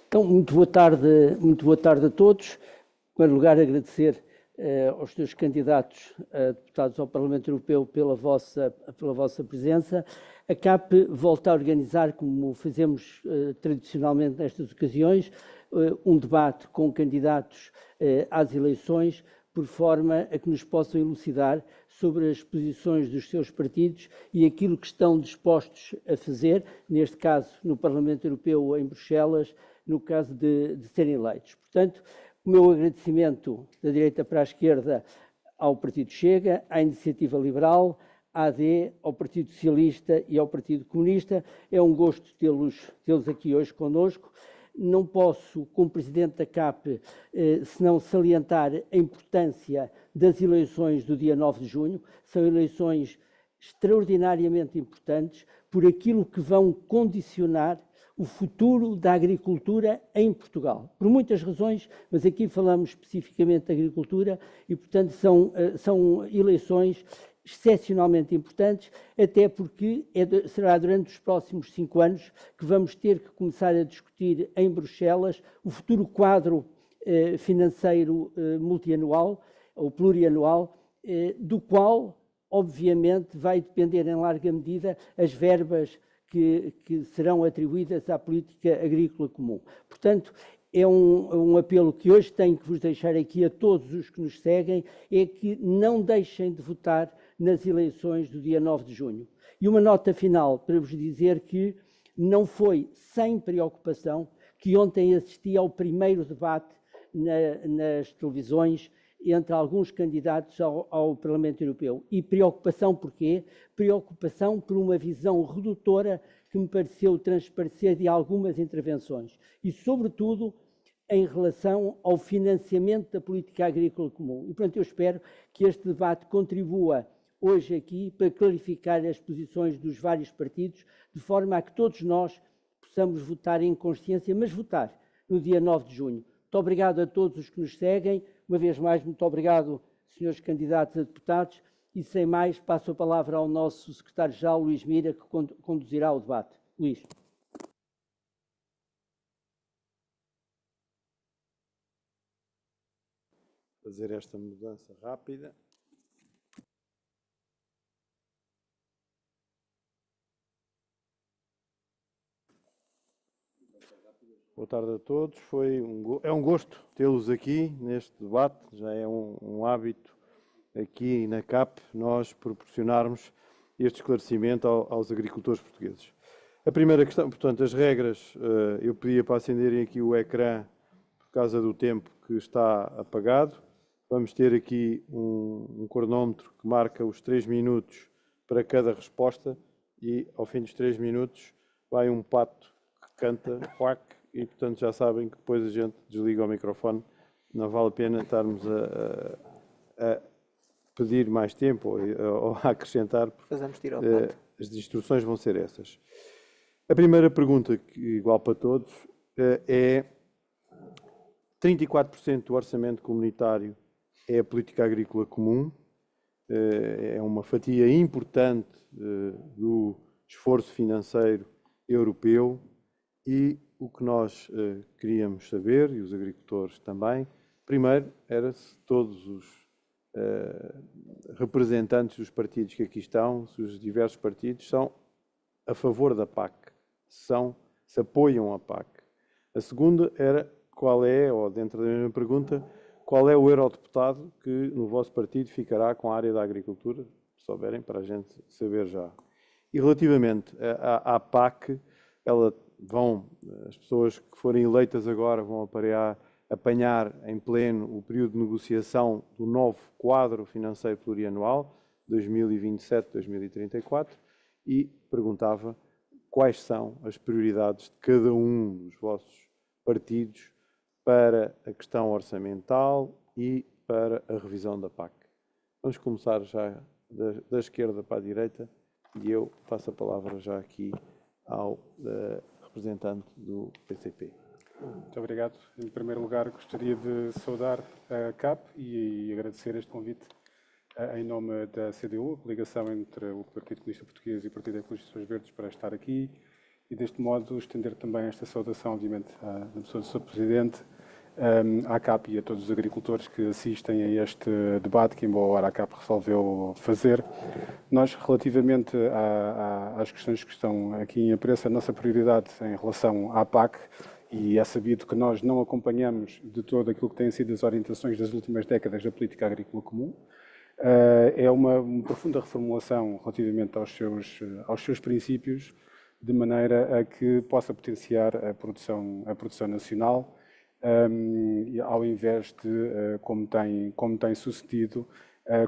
Então, muito boa tarde a todos. Em primeiro lugar, agradecer aos seus candidatos a deputados ao Parlamento Europeu pela vossa presença. A CAP volta a organizar, como fazemos tradicionalmente nestas ocasiões, um debate com candidatos às eleições, por forma a que nos possam elucidar sobre as posições dos seus partidos e aquilo que estão dispostos a fazer, neste caso no Parlamento Europeu ou em Bruxelas, no caso de serem eleitos. Portanto, o meu agradecimento da direita para a esquerda ao Partido Chega, à Iniciativa Liberal, à AD, ao Partido Socialista e ao Partido Comunista. É um gosto tê-los aqui hoje connosco. Não posso, como Presidente da CAP, senão salientar a importância das eleições do dia 9 de junho. São eleições extraordinariamente importantes por aquilo que vão condicionar o futuro da agricultura em Portugal. Por muitas razões, mas aqui falamos especificamente da agricultura e, portanto, são eleições excepcionalmente importantes, até porque será durante os próximos 5 anos que vamos ter que começar a discutir em Bruxelas o futuro quadro financeiro multianual ou plurianual, do qual, obviamente, vai depender em larga medida as verbas que serão atribuídas à política agrícola comum. Portanto, é um apelo que hoje tenho que vos deixar aqui a todos os que nos seguem, é que não deixem de votar nas eleições do dia 9 de junho. E uma nota final para vos dizer que não foi sem preocupação que ontem assisti ao primeiro debate nas televisões entre alguns candidatos ao Parlamento Europeu. E preocupação porquê? Preocupação por uma visão redutora que me pareceu transparecer de algumas intervenções. E, sobretudo, em relação ao financiamento da política agrícola comum. E, portanto, eu espero que este debate contribua hoje aqui para clarificar as posições dos vários partidos, de forma a que todos nós possamos votar em consciência, mas votar no dia 9 de junho. Muito obrigado a todos os que nos seguem. Uma vez mais, muito obrigado, senhores candidatos a deputados. E, sem mais, passo a palavra ao nosso secretário-geral, Luís Mira, que conduzirá o debate. Luís. Fazer esta mudança rápida. Boa tarde a todos. É um gosto tê-los aqui neste debate. Já é um hábito aqui na CAP nós proporcionarmos este esclarecimento aos agricultores portugueses. A primeira questão, portanto, as regras, eu pedia para acenderem aqui o ecrã por causa do tempo que está apagado. Vamos ter aqui um cronómetro que marca os 3 minutos para cada resposta e, ao fim dos 3 minutos, vai um pato que canta quack e, portanto, já sabem que depois a gente desliga o microfone. Não vale a pena estarmos a pedir mais tempo ou a acrescentar. Fazemos tiro ao pato. As instruções vão ser essas. A primeira pergunta, igual para todos, é 34% do orçamento comunitário é a política agrícola comum, é uma fatia importante do esforço financeiro europeu e o que nós queríamos saber, e os agricultores também, primeiro era se todos os representantes dos partidos que aqui estão, se os diversos partidos são a favor da PAC, se apoiam a PAC. A segunda era qual é, ou dentro da mesma pergunta, qual é o eurodeputado que no vosso partido ficará com a área da agricultura, se souberem, para a gente saber já. E relativamente à PAC, as pessoas que forem eleitas agora vão apanhar em pleno o período de negociação do novo quadro financeiro plurianual, 2027-2034, e perguntava quais são as prioridades de cada um dos vossos partidos para a questão orçamental e para a revisão da PAC. Vamos começar já da esquerda para a direita e eu passo a palavra já aqui ao representante do PCP. Muito obrigado. Em primeiro lugar, gostaria de saudar a CAP e agradecer este convite em nome da CDU, a coligação entre o Partido Comunista Português e o Partido Ecologistas Verdes, para estar aqui e deste modo estender também esta saudação, obviamente, na pessoa do Sr. Presidente, à CAP e a todos os agricultores que assistem a este debate que, embora a CAP resolveu fazer. Nós, relativamente às questões que estão aqui em apreço, a nossa prioridade em relação à PAC, e é sabido que nós não acompanhamos de todo aquilo que têm sido as orientações das últimas décadas da política agrícola comum, é uma profunda reformulação relativamente aos seus princípios, de maneira a que possa potenciar a produção nacional, ao invés de, como tem sucedido,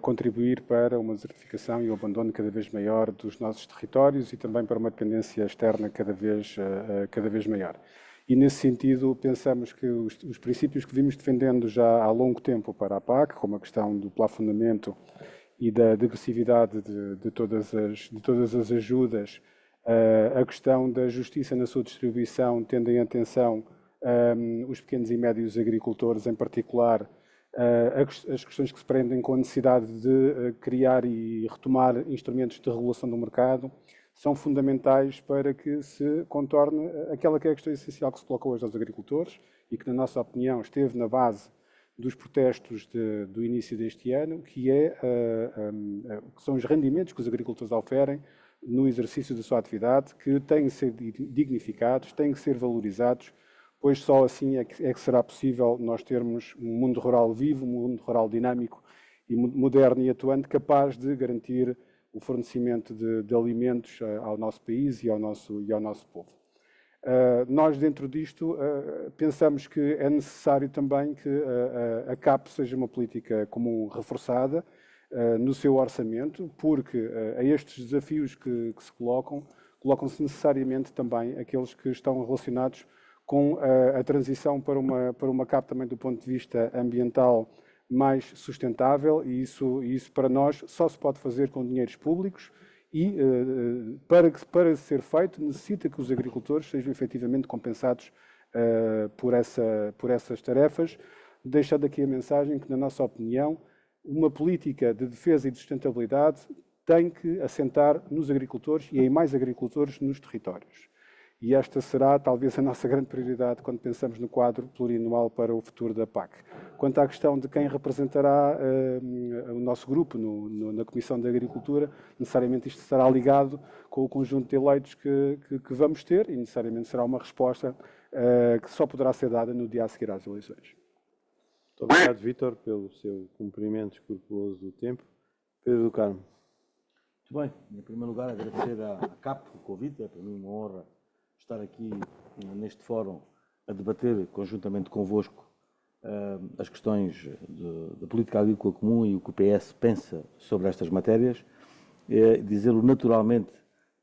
contribuir para uma desertificação e o abandono cada vez maior dos nossos territórios e também para uma dependência externa cada vez maior. E, nesse sentido, pensamos que os princípios que vimos defendendo já há longo tempo para a PAC, como a questão do plafonamento e da degressividade de todas as ajudas, a questão da justiça na sua distribuição, tendo em atenção os pequenos e médios agricultores, em particular, as questões que se prendem com a necessidade de criar e retomar instrumentos de regulação do mercado, são fundamentais para que se contorne aquela que é a questão essencial que se coloca hoje aos agricultores e que, na nossa opinião, esteve na base dos protestos do início deste ano, que são os rendimentos que os agricultores oferem no exercício da sua atividade, que têm que ser dignificados, têm que ser valorizados, pois só assim é que será possível nós termos um mundo rural vivo, um mundo rural dinâmico e moderno e atuante, capaz de garantir o fornecimento de alimentos ao nosso país e ao nosso povo. Nós, dentro disto, pensamos que é necessário também que a CAP seja uma política comum reforçada no seu orçamento, porque a estes desafios que se colocam-se necessariamente também aqueles que estão relacionados com a transição para uma CAP também do ponto de vista ambiental mais sustentável, e isso para nós só se pode fazer com dinheiros públicos e, para ser feito, necessita que os agricultores sejam efetivamente compensados por essas tarefas, deixando aqui a mensagem que, na nossa opinião, uma política de defesa e de sustentabilidade tem que assentar nos agricultores e em mais agricultores nos territórios. E esta será, talvez, a nossa grande prioridade quando pensamos no quadro plurianual para o futuro da PAC. Quanto à questão de quem representará o nosso grupo na Comissão de Agricultura, necessariamente isto estará ligado com o conjunto de eleitos que vamos ter e necessariamente será uma resposta que só poderá ser dada no dia a seguir às eleições. Muito obrigado, Vítor, pelo seu cumprimento escrupuloso do tempo. Pedro do Carmo. Muito bem. Em primeiro lugar, agradecer à CAP o convite. É para mim uma honra estar aqui neste fórum a debater conjuntamente convosco as questões da política agrícola comum e o que o PS pensa sobre estas matérias. Dizer-lo naturalmente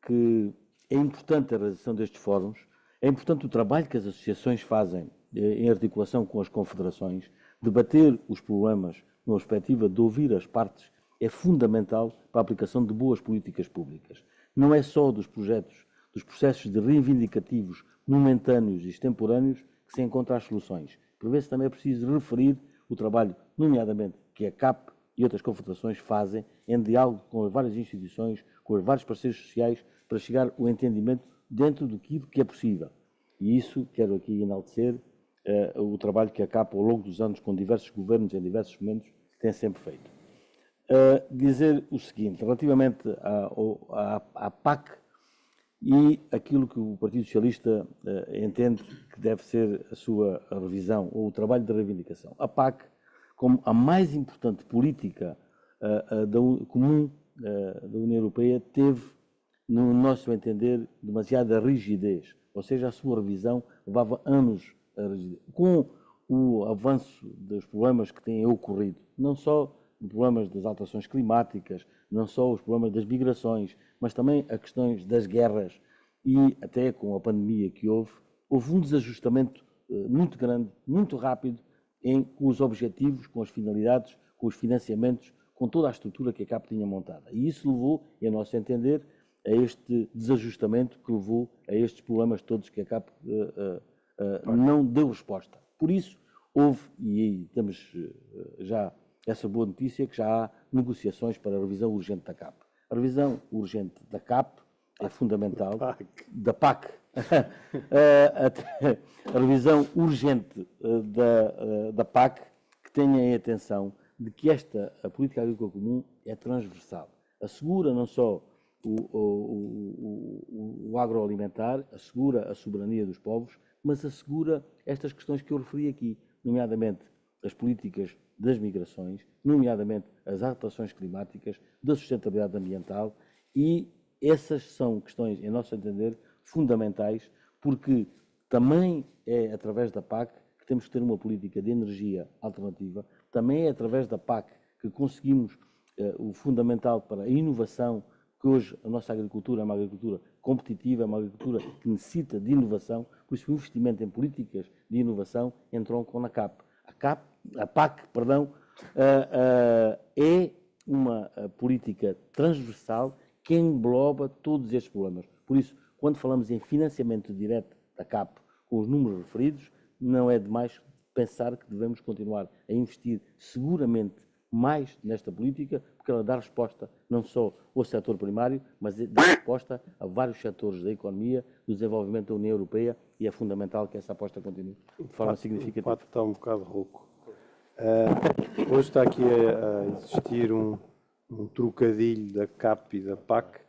que é importante a realização destes fóruns, é importante o trabalho que as associações fazem em articulação com as confederações, debater os problemas na perspectiva de ouvir as partes é fundamental para a aplicação de boas políticas públicas. Não é só dos processos de reivindicativos momentâneos e extemporâneos que se encontram as soluções. Por vezes também é preciso referir o trabalho, nomeadamente, que a CAP e outras confederações fazem em diálogo com as várias instituições, com os vários parceiros sociais, para chegar ao entendimento dentro do que é possível. E isso, quero aqui enaltecer, o trabalho que a CAP, ao longo dos anos, com diversos governos, em diversos momentos, tem sempre feito. Dizer o seguinte, relativamente à PAC, e aquilo que o Partido Socialista entende que deve ser a sua revisão, ou o trabalho de reivindicação. A PAC, como a mais importante política comum da União Europeia, teve, no nosso entender, demasiada rigidez, ou seja, a sua revisão levava anos a rigidez. Com o avanço dos problemas que têm ocorrido, não só os problemas das alterações climáticas, não só os problemas das migrações, mas também as questões das guerras e até com a pandemia que houve um desajustamento muito grande, muito rápido, com os objetivos, com as finalidades, com os financiamentos, com toda a estrutura que a CAP tinha montada. E isso levou, a nosso entender, a este desajustamento que levou a estes problemas todos que a CAP não deu resposta. Por isso, houve, e aí temos já essa boa notícia, que já há negociações para a revisão urgente da CAP. A revisão urgente da CAP é fundamental, da PAC a revisão urgente da PAC, que tenha em atenção de que a política agrícola comum é transversal. Assegura não só o agroalimentar, assegura a soberania dos povos, mas assegura estas questões que eu referi aqui, nomeadamente as políticas das migrações, nomeadamente as adaptações climáticas, da sustentabilidade ambiental, e essas são questões, em nosso entender, fundamentais, porque também é através da PAC que temos que ter uma política de energia alternativa, também é através da PAC que conseguimos o fundamental para a inovação, que hoje a nossa agricultura é uma agricultura competitiva, é uma agricultura que necessita de inovação, por isso o investimento em políticas de inovação entroncam na CAP. A PAC, é uma política transversal que engloba todos estes problemas. Por isso, quando falamos em financiamento direto da CAP com os números referidos, não é demais pensar que devemos continuar a investir seguramente mais nesta política, porque ela dá resposta não só ao setor primário, mas dá resposta a vários setores da economia, do desenvolvimento da União Europeia, e é fundamental que essa aposta continue de forma significativa. O pato está um bocado rouco. Hoje está aqui a existir um trocadilho da CAP e da PAC.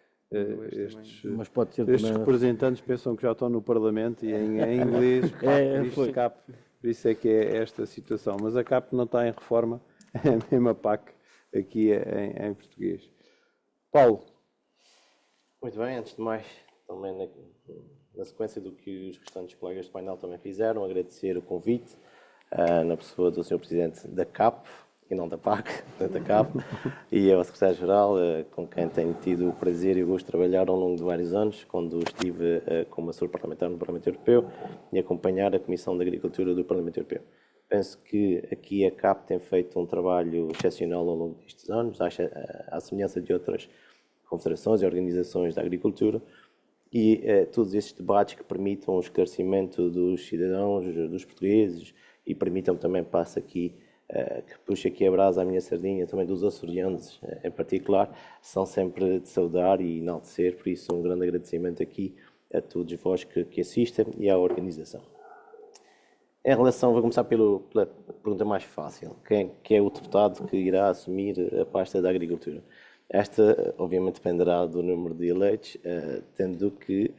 Mas pode ser estes também... representantes pensam que já estão no Parlamento e em inglês diz CAP, por isso é que é esta situação. Mas a CAP não está em reforma, é a mesma PAC aqui em português. Paulo. Muito bem, antes de mais, também na sequência do que os restantes colegas do painel também fizeram, agradecer o convite na pessoa do Sr. Presidente da CAP, e não da PAC, da CAP, e ao Secretário-Geral, com quem tenho tido o prazer e o gosto de trabalhar ao longo de vários anos, quando estive como assessor parlamentar no Parlamento Europeu e acompanhar a Comissão de Agricultura do Parlamento Europeu. Penso que aqui a CAP tem feito um trabalho excepcional ao longo destes anos, à semelhança de outras confederações e organizações da agricultura, e todos estes debates que permitam o esclarecimento dos cidadãos, dos portugueses, e permitam também, passo aqui, que puxe aqui a brasa à minha sardinha, também dos açorianos em particular, são sempre de saudar e enaltecer, por isso um grande agradecimento aqui a todos vós que assistem e à organização. Em relação, vou começar pela pergunta mais fácil, quem é o deputado que irá assumir a pasta da agricultura? Esta, obviamente, dependerá do número de eleitos, tendo que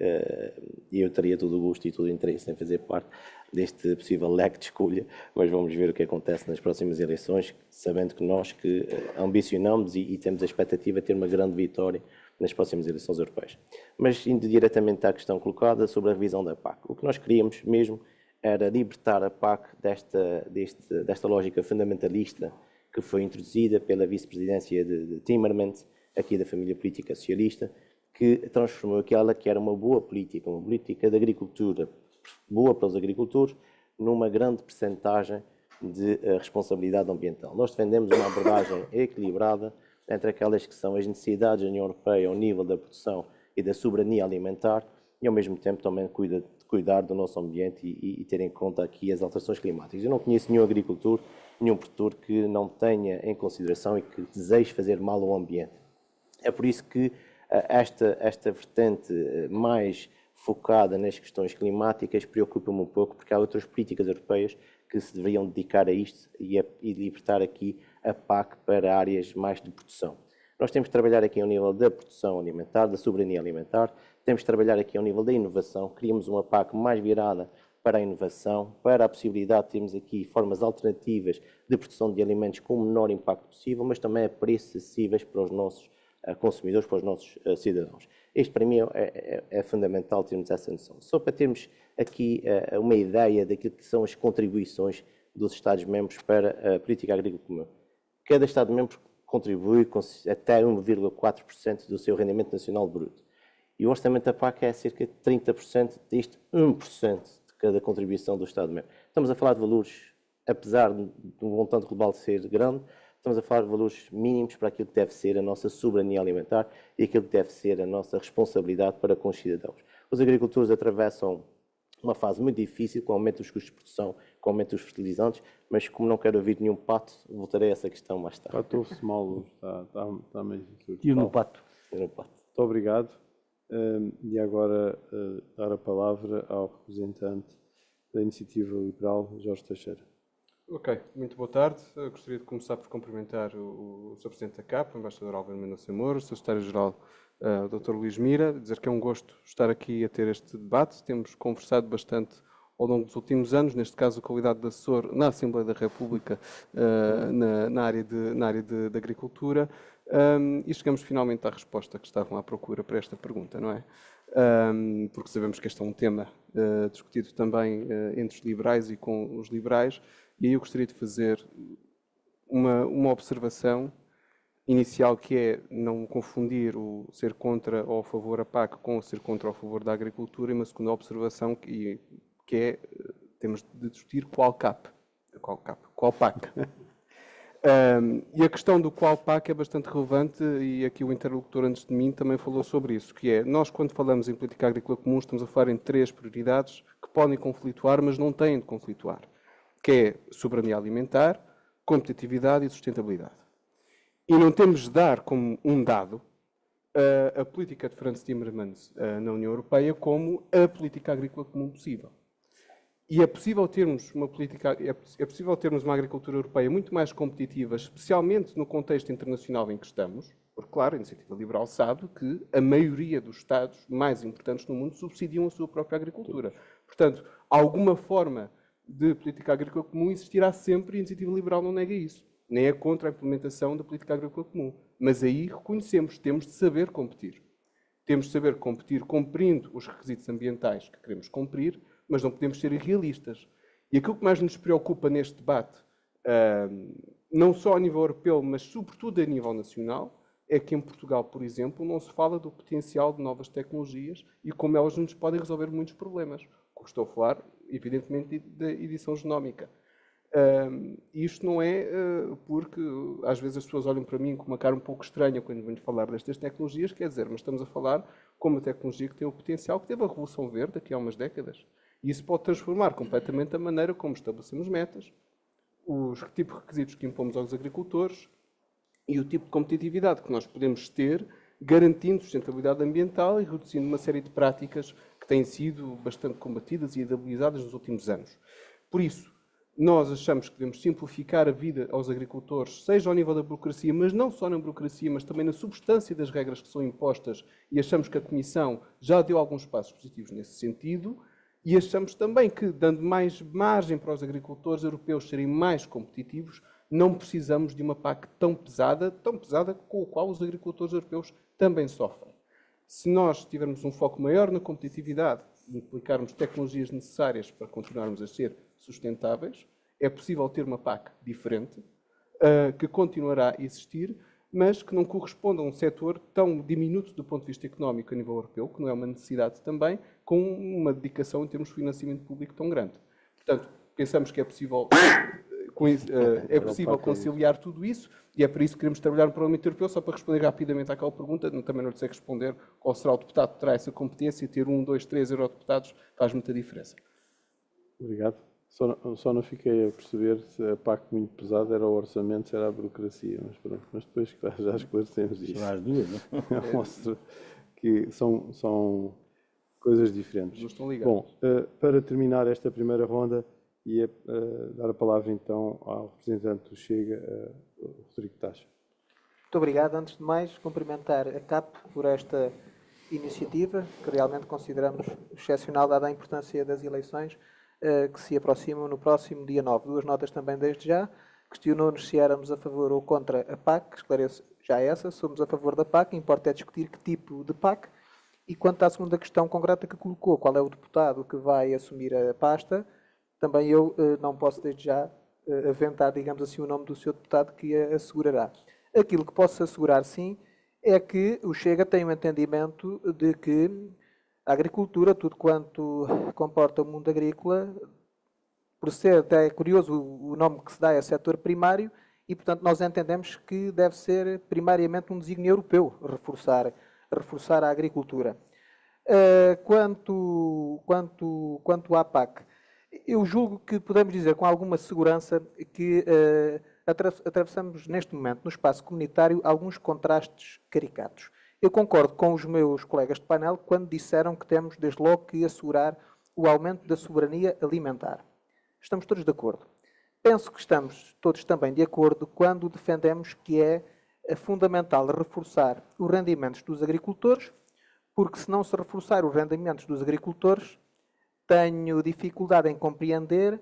eu teria todo o gosto e todo o interesse em fazer parte deste possível leque de escolha, mas vamos ver o que acontece nas próximas eleições, sabendo que nós que ambicionamos e temos a expectativa de ter uma grande vitória nas próximas eleições europeias. Mas indo diretamente à questão colocada sobre a revisão da PAC, o que nós queríamos mesmo era libertar a PAC desta lógica fundamentalista que foi introduzida pela vice-presidência de Timmermans, aqui da família política socialista, que transformou aquela que era uma política de agricultura, boa para os agricultores, numa grande percentagem de responsabilidade ambiental. Nós defendemos uma abordagem equilibrada entre aquelas que são as necessidades da União Europeia ao nível da produção e da soberania alimentar e, ao mesmo tempo, também cuidar do nosso ambiente e ter em conta aqui as alterações climáticas. Eu não conheço nenhum agricultor, nenhum produtor que não tenha em consideração e que deseje fazer mal ao ambiente. É por isso que esta vertente mais focada nas questões climáticas preocupa-me um pouco, porque há outras políticas europeias que se deveriam dedicar a isto e libertar aqui a PAC para áreas mais de produção. Nós temos de trabalhar aqui ao nível da produção alimentar, da soberania alimentar, temos de trabalhar aqui ao nível da inovação, queríamos uma PAC mais virada para a inovação, para a possibilidade de termos aqui formas alternativas de produção de alimentos com o menor impacto possível, mas também a preços acessíveis para os nossos consumidores, para os nossos cidadãos. Isto para mim é fundamental termos essa noção. Só para termos aqui uma ideia daquilo que são as contribuições dos Estados-membros para a política agrícola comum. Cada Estado-membro contribui com até 1,4% do seu rendimento nacional bruto. E o orçamento da PAC é cerca de 30% deste 1% de cada contribuição do Estado-membro. Estamos a falar de valores, apesar do montante global ser grande, estamos a falar de valores mínimos para aquilo que deve ser a nossa soberania alimentar e aquilo que deve ser a nossa responsabilidade para com os cidadãos. Os agricultores atravessam uma fase muito difícil com o aumento dos custos de produção, com o aumento dos fertilizantes, mas como não quero ouvir nenhum pato, voltarei a essa questão mais tarde. Estou-se mal, está meio difícil. Tiro no pato. Muito obrigado. E agora dar a palavra ao representante da Iniciativa Liberal, Jorge Teixeira. Ok, muito boa tarde. Eu gostaria de começar por cumprimentar o Sr. Presidente da CAP, o Embaixador Álvaro Mendonça Moura, o Sr. Secretário-Geral, o Dr. Luís Mira, dizer que é um gosto estar aqui a ter este debate. Temos conversado bastante ao longo dos últimos anos, neste caso a qualidade de assessor na Assembleia da República, na área de agricultura, e chegamos finalmente à resposta que estavam à procura para esta pergunta, não é? Porque sabemos que este é um tema discutido também entre os liberais e com os liberais, e aí eu gostaria de fazer uma observação inicial, que é não confundir o ser contra ou a favor da PAC com o ser contra ou a favor da agricultura, e uma segunda observação que é, temos de discutir qual PAC. E a questão do qual PAC é bastante relevante, e aqui o interlocutor antes de mim também falou sobre isso, que é, nós quando falamos em política agrícola comum estamos a falar em 3 prioridades que podem conflituar, mas não têm de conflituar, que é soberania alimentar, competitividade e sustentabilidade. E não temos de dar como um dado a política de Frans Timmermans na União Europeia como a política agrícola comum possível. E é possível termos uma agricultura europeia muito mais competitiva, especialmente no contexto internacional em que estamos, porque, claro, a Iniciativa Liberal sabe que a maioria dos Estados mais importantes no mundo subsidiam a sua própria agricultura. Portanto, alguma forma de política agrícola comum existirá sempre, e a Iniciativa Liberal não nega isso. Nem é contra a implementação da política agrícola comum. Mas aí reconhecemos, temos de saber competir. Temos de saber competir cumprindo os requisitos ambientais que queremos cumprir, mas não podemos ser irrealistas. E aquilo que mais nos preocupa neste debate, não só a nível europeu, mas sobretudo a nível nacional, é que em Portugal, por exemplo, não se fala do potencial de novas tecnologias e como elas nos podem resolver muitos problemas. Como estou a falar, evidentemente, da edição genómica. Isto não é porque às vezes as pessoas olham para mim com uma cara um pouco estranha quando venho falar destas tecnologias, quer dizer, mas estamos a falar com uma tecnologia que tem o potencial que teve a Revolução Verde daqui a umas décadas. E isso pode transformar completamente a maneira como estabelecemos metas, os tipos de requisitos que impomos aos agricultores e o tipo de competitividade que nós podemos ter, garantindo sustentabilidade ambiental e reduzindo uma série de práticas que têm sido bastante combatidas e idealizadas nos últimos anos. Por isso, nós achamos que devemos simplificar a vida aos agricultores, seja ao nível da burocracia, mas não só na burocracia, mas também na substância das regras que são impostas, e achamos que a Comissão já deu alguns passos positivos nesse sentido, e achamos também que, dando mais margem para os agricultores europeus serem mais competitivos, não precisamos de uma PAC tão pesada com a qual os agricultores europeus também sofrem. Se nós tivermos um foco maior na competitividade e implicarmos tecnologias necessárias para continuarmos a ser sustentáveis, é possível ter uma PAC diferente, que continuará a existir, mas que não corresponde a um setor tão diminuto do ponto de vista económico a nível europeu, que não é uma necessidade também, com uma dedicação em termos de financiamento público tão grande. Portanto, pensamos que é possível conciliar tudo isso, e é por isso que queremos trabalhar no Parlamento Europeu. Só para responder rapidamente àquela pergunta, também não lhe sei responder qual será o deputado que terá essa competência, ter 1, 2, 3 eurodeputados faz muita diferença. Obrigado. Só não fiquei a perceber se a PAC muito pesada era o orçamento, se era a burocracia, mas pronto, mas depois já esclarecemos isso. Será as duas, não? Mostro que são coisas diferentes. Não estão ligados. Bom, para terminar esta primeira ronda, ia dar a palavra então ao representante do Chega, Rodrigo Tacha. Muito obrigado. Antes de mais, cumprimentar a CAP por esta iniciativa, que realmente consideramos excepcional, dada a importância das eleições que se aproximam no próximo dia 9. 2 notas também desde já. Questionou-nos se éramos a favor ou contra a PAC. Esclareço já essa. Somos a favor da PAC. Importa é discutir que tipo de PAC. E quanto à segunda questão concreta que colocou, qual é o deputado que vai assumir a pasta, também eu não posso desde já aventar, digamos assim, o nome do seu deputado que a assegurará. Aquilo que posso assegurar, sim, é que o Chega tem um entendimento de que a agricultura, tudo quanto comporta o mundo agrícola, por ser até curioso o nome que se dá é setor primário, e, portanto, nós entendemos que deve ser primariamente um desígnio europeu, reforçar a agricultura. Quanto à PAC, eu julgo que podemos dizer com alguma segurança que atravessamos neste momento, no espaço comunitário, alguns contrastes caricatos. Eu concordo com os meus colegas de painel quando disseram que temos, desde logo, que assegurar o aumento da soberania alimentar. Estamos todos de acordo. Penso que estamos todos também de acordo quando defendemos que é fundamental reforçar os rendimentos dos agricultores, porque se não se reforçar os rendimentos dos agricultores, tenho dificuldade em compreender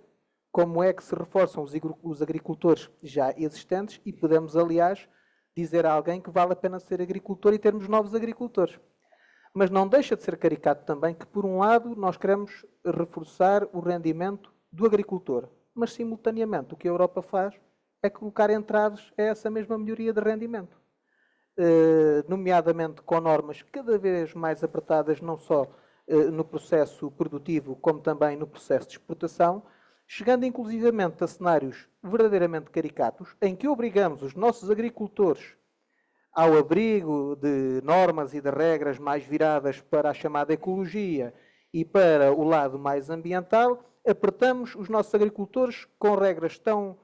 como é que se reforçam os agricultores já existentes e podemos, aliás, dizer a alguém que vale a pena ser agricultor e termos novos agricultores. Mas não deixa de ser caricato também que, por um lado, nós queremos reforçar o rendimento do agricultor, mas, simultaneamente, o que a Europa faz é colocar entraves a essa mesma melhoria de rendimento. Nomeadamente com normas cada vez mais apertadas, não só no processo produtivo, como também no processo de exportação, chegando inclusivamente a cenários verdadeiramente caricatos, em que obrigamos os nossos agricultores ao abrigo de normas e de regras mais viradas para a chamada ecologia e para o lado mais ambiental, apertamos os nossos agricultores com regras tão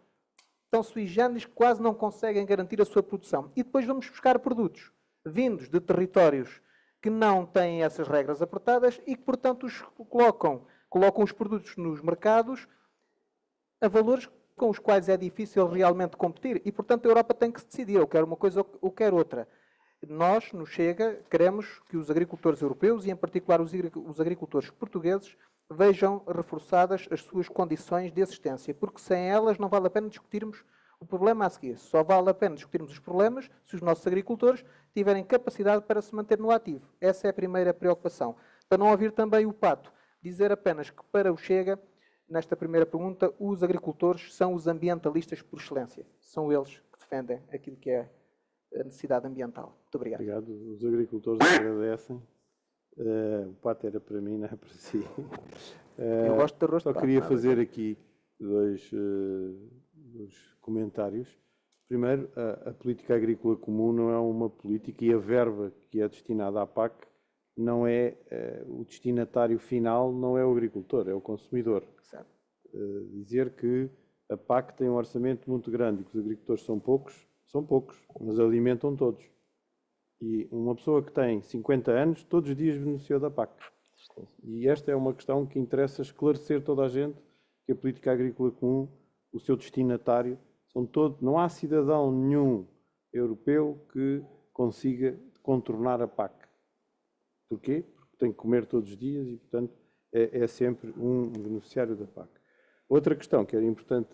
sui generis que quase não conseguem garantir a sua produção. E depois vamos buscar produtos vindos de territórios que não têm essas regras apertadas e que, portanto, colocam os produtos nos mercados a valores com os quais é difícil realmente competir. E, portanto, a Europa tem que se decidir. Eu quero uma coisa ou quero outra. Nós, no Chega, queremos que os agricultores europeus, e em particular os agricultores portugueses, vejam reforçadas as suas condições de existência, porque sem elas não vale a pena discutirmos o problema a seguir. Só vale a pena discutirmos os problemas se os nossos agricultores tiverem capacidade para se manter no ativo. Essa é a primeira preocupação. Para não ouvir também o Pato dizer apenas que para o Chega, nesta primeira pergunta, os agricultores são os ambientalistas por excelência. São eles que defendem aquilo que é a necessidade ambiental. Muito obrigado. Obrigado. Os agricultores agradecem. O Pato era para mim, não é para si. Eu gosto de arroz de Só pato, queria não é? fazer aqui dois comentários. Primeiro, a política agrícola comum não é uma política e a verba que é destinada à PAC não é o destinatário final, não é o agricultor, é o consumidor. Certo. Dizer que a PAC tem um orçamento muito grande e que os agricultores são poucos, mas alimentam todos. E uma pessoa que tem 50 anos, todos os dias beneficiou da PAC. E esta é uma questão que interessa esclarecer toda a gente, que a política agrícola comum, o seu destinatário, são todos, não há cidadão nenhum europeu que consiga contornar a PAC. Porquê? Porque tem que comer todos os dias e, portanto, é sempre um beneficiário da PAC. Outra questão que era importante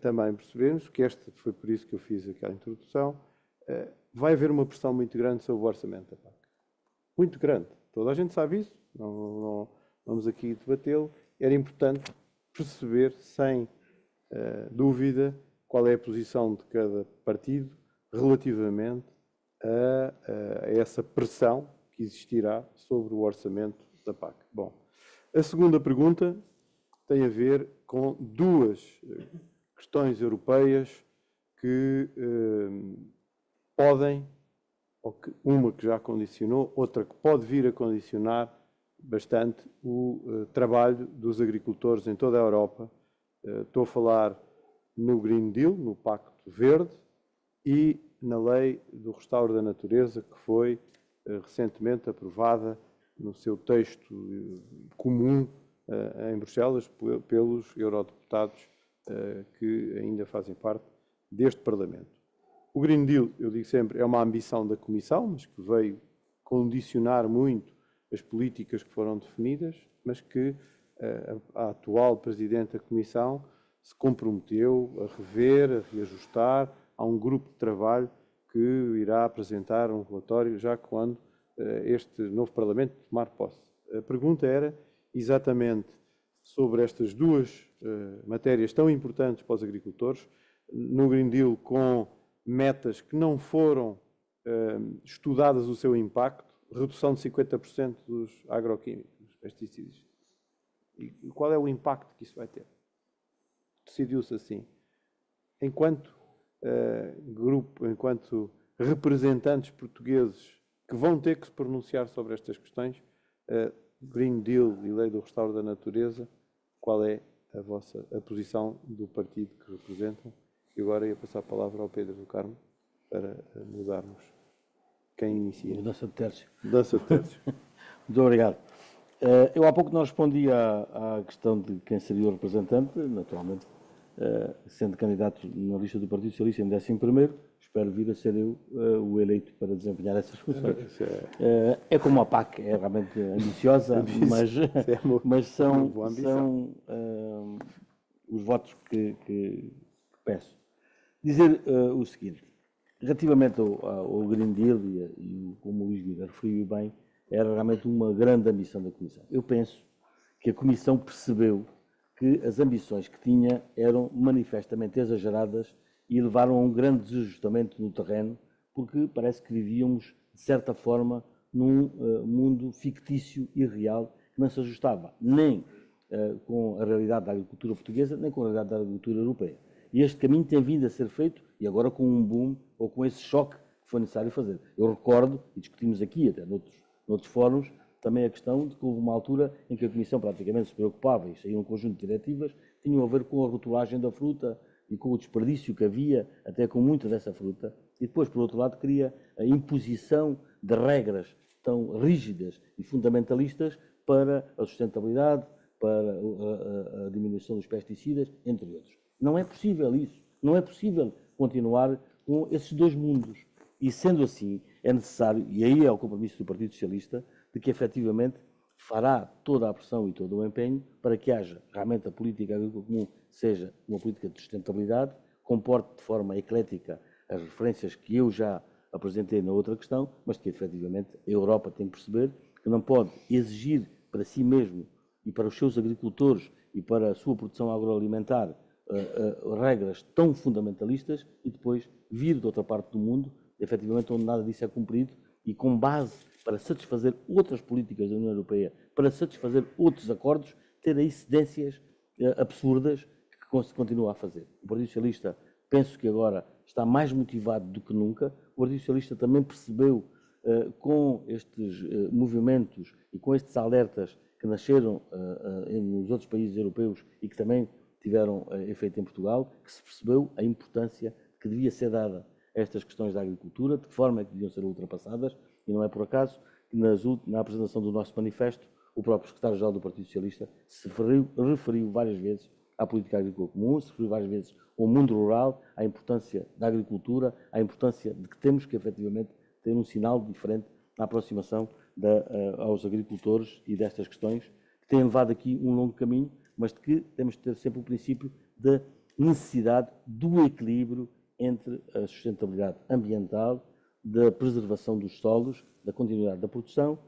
também percebermos, que esta foi por isso que eu fiz aquela introdução, vai haver uma pressão muito grande sobre o orçamento da PAC. Muito grande. Toda a gente sabe isso, não vamos aqui debatê-lo. Era importante perceber, sem dúvida, qual é a posição de cada partido relativamente a essa pressão que existirá sobre o orçamento da PAC. Bom, a segunda pergunta tem a ver com duas questões europeias que podem, uma que já condicionou, outra que pode vir a condicionar bastante o trabalho dos agricultores em toda a Europa. Estou a falar no Green Deal, no Pacto Verde, e na Lei do Restauro da Natureza, que foi recentemente aprovada no seu texto comum em Bruxelas pelos eurodeputados que ainda fazem parte deste Parlamento. O Green Deal, eu digo sempre, é uma ambição da Comissão, mas que veio condicionar muito as políticas que foram definidas, mas que a atual Presidente da Comissão se comprometeu a rever, a reajustar. Há um grupo de trabalho que irá apresentar um relatório já quando este novo Parlamento tomar posse. A pergunta era exatamente sobre estas duas matérias tão importantes para os agricultores, no Green Deal com metas que não foram estudadas o seu impacto, redução de 50% dos agroquímicos, dos pesticidas. E qual é o impacto que isso vai ter? Decidiu-se assim. Enquanto grupo, enquanto representantes portugueses que vão ter que se pronunciar sobre estas questões, Green Deal e Lei do Restauro da Natureza, qual é a posição do partido que representam? E agora ia passar a palavra ao Pedro do Carmo para mudarmos. Quem inicia? Mudança de terço. Mudança de terços. Muito obrigado. Eu há pouco não respondi à questão de quem seria o representante, naturalmente, sendo candidato na lista do Partido Socialista em 11º, espero vir a ser eu o eleito para desempenhar essas funções. É como a PAC, é realmente ambiciosa, mas são os votos que peço. Dizer o seguinte, relativamente ao Green Deal e como o Luís Vieira referiu bem, era realmente uma grande ambição da Comissão. Eu penso que a Comissão percebeu que as ambições que tinha eram manifestamente exageradas e levaram a um grande desajustamento no terreno, porque parece que vivíamos, de certa forma, num mundo fictício e real que não se ajustava nem com a realidade da agricultura portuguesa, nem com a realidade da agricultura europeia. E este caminho tem vindo a ser feito, e agora com um boom, ou com esse choque que foi necessário fazer. Eu recordo, e discutimos aqui até noutros fóruns, também a questão de que houve uma altura em que a Comissão praticamente se preocupava, e saiu um conjunto de diretivas, tinham a ver com a rotulagem da fruta e com o desperdício que havia, até com muita dessa fruta, e depois, por outro lado, queria a imposição de regras tão rígidas e fundamentalistas para a sustentabilidade, para a diminuição dos pesticidas, entre outros. Não é possível isso, não é possível continuar com esses dois mundos. E sendo assim, é necessário, e aí é o compromisso do Partido Socialista, de que efetivamente fará toda a pressão e todo o empenho para que haja realmente a política agrícola comum seja uma política de sustentabilidade, comporte de forma eclética as referências que eu já apresentei na outra questão, mas que efetivamente a Europa tem que perceber que não pode exigir para si mesmo e para os seus agricultores e para a sua produção agroalimentar regras tão fundamentalistas e depois vir de outra parte do mundo, efetivamente onde nada disso é cumprido e com base para satisfazer outras políticas da União Europeia, para satisfazer outros acordos, ter aí cedências absurdas que se continua a fazer. O Partido Socialista, penso que agora está mais motivado do que nunca. O Partido Socialista também percebeu, com estes movimentos e com estes alertas que nasceram nos outros países europeus e que também tiveram efeito em Portugal, que se percebeu a importância que devia ser dada a estas questões da agricultura, de que forma é que deviam ser ultrapassadas, e não é por acaso que na apresentação do nosso manifesto, o próprio secretário-geral do Partido Socialista se referiu várias vezes à política agrícola comum, se referiu várias vezes ao mundo rural, à importância da agricultura, à importância de que temos que efetivamente ter um sinal diferente na aproximação aos agricultores e destas questões, que têm levado aqui um longo caminho, mas de que temos de ter sempre o princípio da necessidade do equilíbrio entre a sustentabilidade ambiental, da preservação dos solos, da continuidade da produção,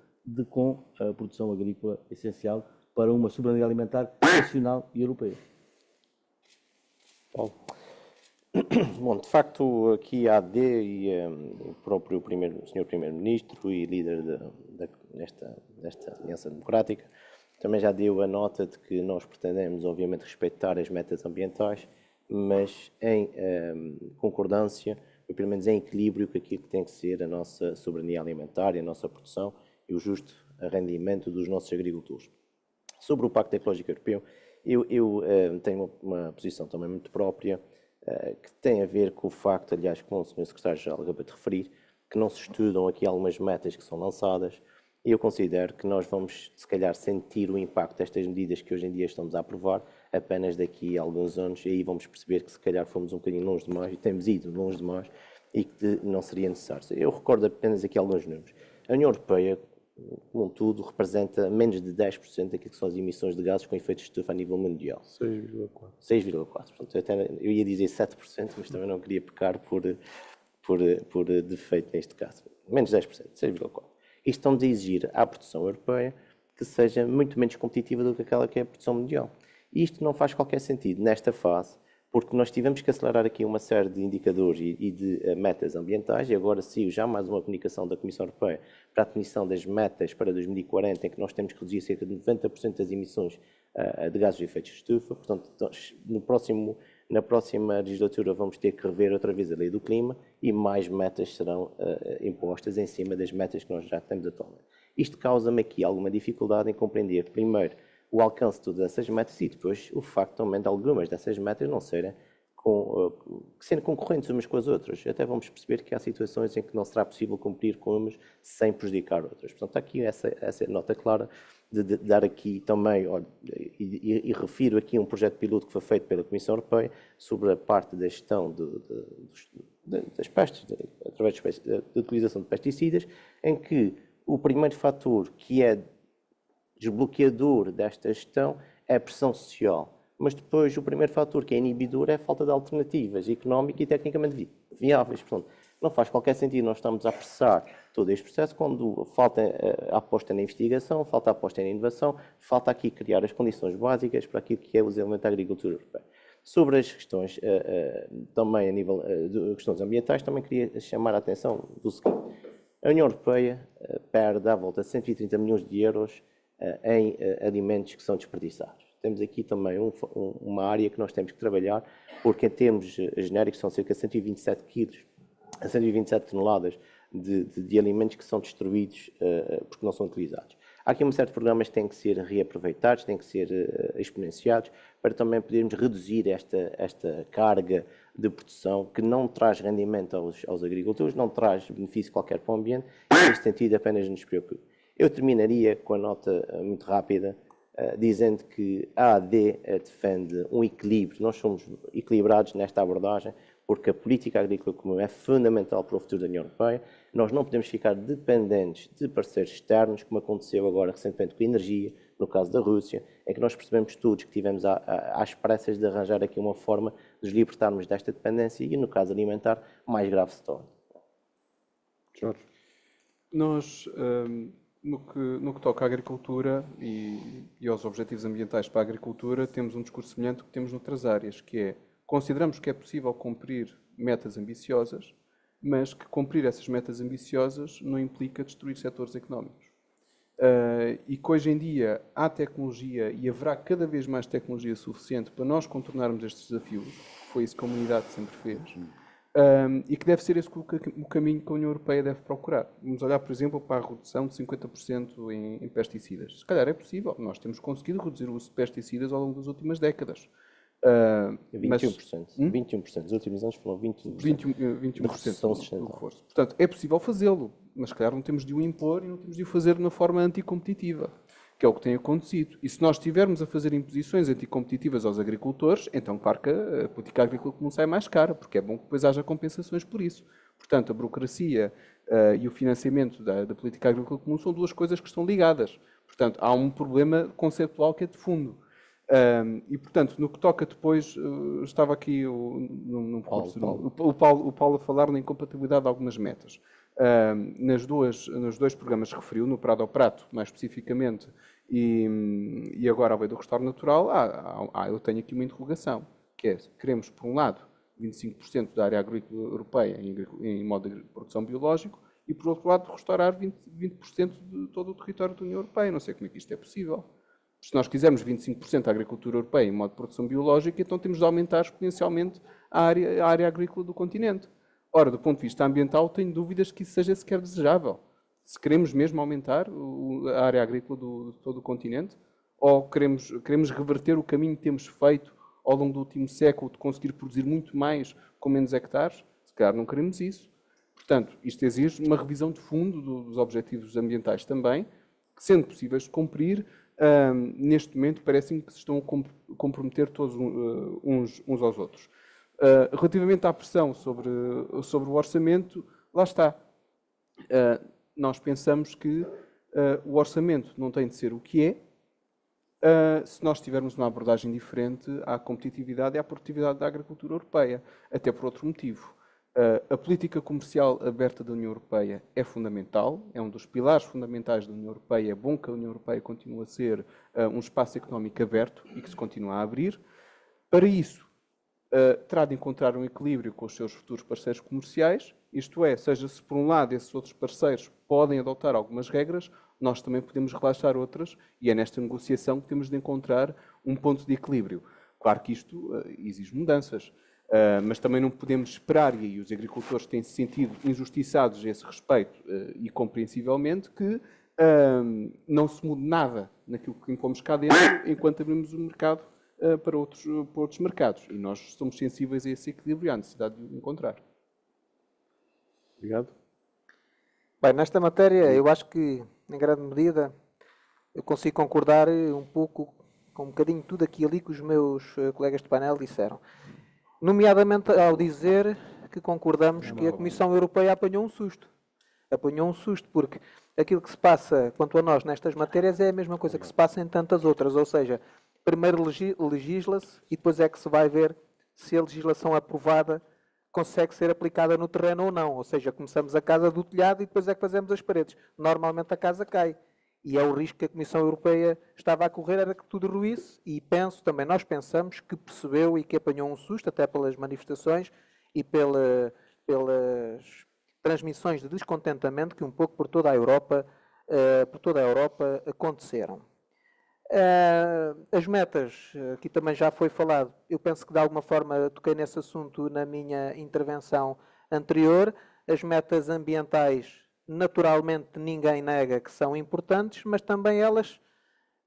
com a produção agrícola essencial para uma soberania alimentar nacional e europeia. Paulo. Bom, de facto, aqui a AD e o próprio Sr. Primeiro-Ministro e líder desta Aliança Democrática também já deu a nota de que nós pretendemos, obviamente, respeitar as metas ambientais, mas em concordância, ou pelo menos em equilíbrio com aquilo que tem que ser a nossa soberania alimentar, a nossa produção e o justo rendimento dos nossos agricultores. Sobre o Pacto Ecológico Europeu, eu tenho uma posição também muito própria, que tem a ver com o facto, aliás, como o Sr. Secretário-Geral acabou de referir, que não se estudam aqui algumas metas que são lançadas, e eu considero que nós vamos, se calhar, sentir o impacto destas medidas que hoje em dia estamos a aprovar apenas daqui a alguns anos, e aí vamos perceber que, se calhar, fomos um bocadinho longe demais, e temos ido longe demais, e que não seria necessário. Eu recordo apenas aqui alguns números. A União Europeia, como um todo, representa menos de 10% daquilo que são as emissões de gases com efeito de estufa a nível mundial. 6,4%. 6,4%. Portanto, eu ia dizer 7%, mas também não queria pecar por defeito neste caso. Menos de 10%, 6,4%. Isto estamos a exigir à produção europeia que seja muito menos competitiva do que aquela que é a produção mundial. E isto não faz qualquer sentido nesta fase, porque nós tivemos que acelerar aqui uma série de indicadores e de metas ambientais, e agora saiu já mais uma comunicação da Comissão Europeia para a definição das metas para 2040, em que nós temos que reduzir cerca de 90% das emissões de gases de efeito de estufa. Portanto, na próxima legislatura vamos ter que rever outra vez a lei do clima e mais metas serão impostas em cima das metas que nós já temos atualmente. Isto causa-me aqui alguma dificuldade em compreender, primeiro, o alcance de todas essas metas e depois o facto também de algumas dessas metas não serem sendo concorrentes umas com as outras. Até vamos perceber que há situações em que não será possível cumprir com umas sem prejudicar outras. Portanto, aqui essa nota clara de dar aqui também, e refiro aqui um projeto piloto que foi feito pela Comissão Europeia sobre a parte da gestão das pestes, através da utilização de pesticidas, em que o primeiro fator que é desbloqueador desta gestão é a pressão social. Mas depois o primeiro fator que é inibidor é a falta de alternativas económicas e tecnicamente viáveis. Portanto, não faz qualquer sentido nós estamos a apressar todo este processo quando falta a aposta na investigação, falta a aposta na inovação, falta aqui criar as condições básicas para aquilo que é o desenvolvimento da agricultura europeia. Sobre as questões, também a nível de questões ambientais, também queria chamar a atenção do seguinte. A União Europeia perde à volta de 130 milhões de euros em alimentos que são desperdiçados. Temos aqui também uma área que nós temos que trabalhar, porque em termos genéricos são cerca de 127 quilos, 127 toneladas de alimentos que são destruídos porque não são utilizados. Há aqui uma série de programas que têm que ser reaproveitados, têm que ser exponenciados, para também podermos reduzir esta carga de produção que não traz rendimento aos agricultores, não traz benefício qualquer para o ambiente, e neste sentido apenas nos preocupa. Eu terminaria com a nota muito rápida, dizendo que a AD defende um equilíbrio. Nós somos equilibrados nesta abordagem, porque a política agrícola comum é fundamental para o futuro da União Europeia. Nós não podemos ficar dependentes de parceiros externos, como aconteceu agora recentemente com a energia, no caso da Rússia, em que nós percebemos todos que tivemos às pressas de arranjar aqui uma forma de nos libertarmos desta dependência e, no caso alimentar, mais grave se torna. Jorge. Nós, no que toca à agricultura e aos objetivos ambientais para a agricultura, temos um discurso semelhante ao que temos noutras áreas, que é, consideramos que é possível cumprir metas ambiciosas, mas que cumprir essas metas ambiciosas não implica destruir setores económicos. E que hoje em dia há tecnologia e haverá cada vez mais tecnologia suficiente para nós contornarmos estes desafios, foi isso que a humanidade sempre fez, e que deve ser esse o caminho que a União Europeia deve procurar. Vamos olhar, por exemplo, para a redução de 50% em pesticidas. Se calhar é possível, nós temos conseguido reduzir o uso de pesticidas ao longo das últimas décadas. 21%. 21%. Nos últimos anos foram 21% do reforço. Portanto, é possível fazê-lo, mas se calhar não temos de o impor e não temos de o fazer de uma forma anticompetitiva, que é o que tem acontecido. E se nós estivermos a fazer imposições anticompetitivas aos agricultores, então claro que a política agrícola comum sai mais cara, porque é bom que depois haja compensações por isso. Portanto, a burocracia e o financiamento da política agrícola comum são duas coisas que estão ligadas. Portanto, há um problema conceptual que é de fundo. E, portanto, no que toca depois, estava aqui o Paulo a falar na incompatibilidade de algumas metas. Nos dois programas que referiu, no Prado ao Prato, mais especificamente, e agora ao Veio do Restauro Natural, eu tenho aqui uma interrogação, que é, queremos, por um lado, 25% da área agrícola europeia em modo de produção biológico, e, por outro lado, restaurar 20% de todo o território da União Europeia. Não sei como é que isto é possível. Se nós quisermos 25% da agricultura europeia em modo de produção biológica, então temos de aumentar exponencialmente a área agrícola do continente. Ora, do ponto de vista ambiental, tenho dúvidas que isso seja sequer desejável. Se queremos mesmo aumentar a área agrícola de todo o continente, ou queremos reverter o caminho que temos feito ao longo do último século de conseguir produzir muito mais com menos hectares, se calhar não queremos isso. Portanto, isto exige uma revisão de fundo dos objetivos ambientais também, que, sendo possíveis de cumprir, neste momento parecem que se estão a comprometer todos uns aos outros. Relativamente à pressão sobre o orçamento, lá está. Nós pensamos que o orçamento não tem de ser o que é, se nós tivermos uma abordagem diferente à competitividade e à produtividade da agricultura europeia, até por outro motivo. A política comercial aberta da União Europeia é fundamental, é um dos pilares fundamentais da União Europeia. É bom que a União Europeia continue a ser um espaço económico aberto e que se continue a abrir. Para isso, terá de encontrar um equilíbrio com os seus futuros parceiros comerciais, isto é, seja se por um lado esses outros parceiros podem adotar algumas regras, nós também podemos relaxar outras, e é nesta negociação que temos de encontrar um ponto de equilíbrio. Claro que isto exige mudanças. Mas também não podemos esperar, e aí os agricultores têm se sentido injustiçados a esse respeito, e compreensivelmente, que não se mude nada naquilo que impomos cá dentro, enquanto abrimos o mercado para outros mercados. E nós somos sensíveis a esse equilíbrio e à necessidade de o encontrar. Obrigado. Bem, nesta matéria, eu acho que, em grande medida, eu consigo concordar um pouco com um bocadinho tudo aqui ali que os meus colegas de painel disseram. Nomeadamente ao dizer que concordamos que a Comissão Europeia apanhou um susto. Apanhou um susto porque aquilo que se passa, quanto a nós, nestas matérias é a mesma coisa que se passa em tantas outras. Ou seja, primeiro legisla-se e depois é que se vai ver se a legislação aprovada consegue ser aplicada no terreno ou não. Ou seja, começamos a casa do telhado e depois é que fazemos as paredes. Normalmente a casa cai. E é o risco que a Comissão Europeia estava a correr, era que tudo ruísse. E penso, também nós pensamos que percebeu e que apanhou um susto, até pelas manifestações e pelas transmissões de descontentamento que um pouco por toda a Europa aconteceram. As metas, aqui também já foi falado, eu penso que de alguma forma toquei nesse assunto na minha intervenção anterior. As metas ambientais, naturalmente ninguém nega que são importantes, mas também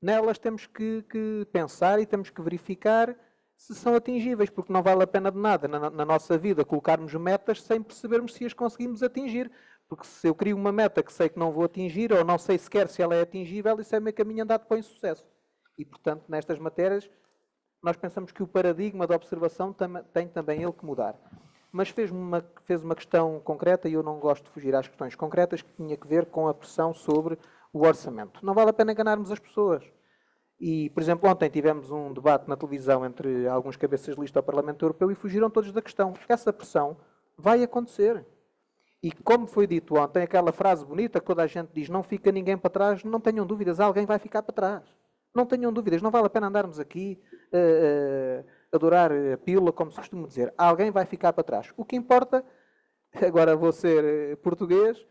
nelas temos que pensar e temos que verificar se são atingíveis, porque não vale a pena de nada na nossa vida colocarmos metas sem percebermos se as conseguimos atingir. Porque se eu crio uma meta que sei que não vou atingir, ou não sei sequer se ela é atingível, isso é meio caminho andado para o insucesso. E, portanto, nestas matérias, nós pensamos que o paradigma da observação tem também ele que mudar. Mas fez uma questão concreta, e eu não gosto de fugir às questões concretas, que tinha que ver com a pressão sobre o orçamento. Não vale a pena enganarmos as pessoas. E, por exemplo, ontem tivemos um debate na televisão entre alguns cabeças de lista ao Parlamento Europeu e fugiram todos da questão. Essa pressão vai acontecer. E como foi dito ontem, aquela frase bonita que toda a gente diz, não fica ninguém para trás, não tenham dúvidas, alguém vai ficar para trás. Não tenham dúvidas, não vale a pena andarmos aqui a dourar a pílula, como se costuma dizer. Alguém vai ficar para trás. O que importa, agora vou ser português,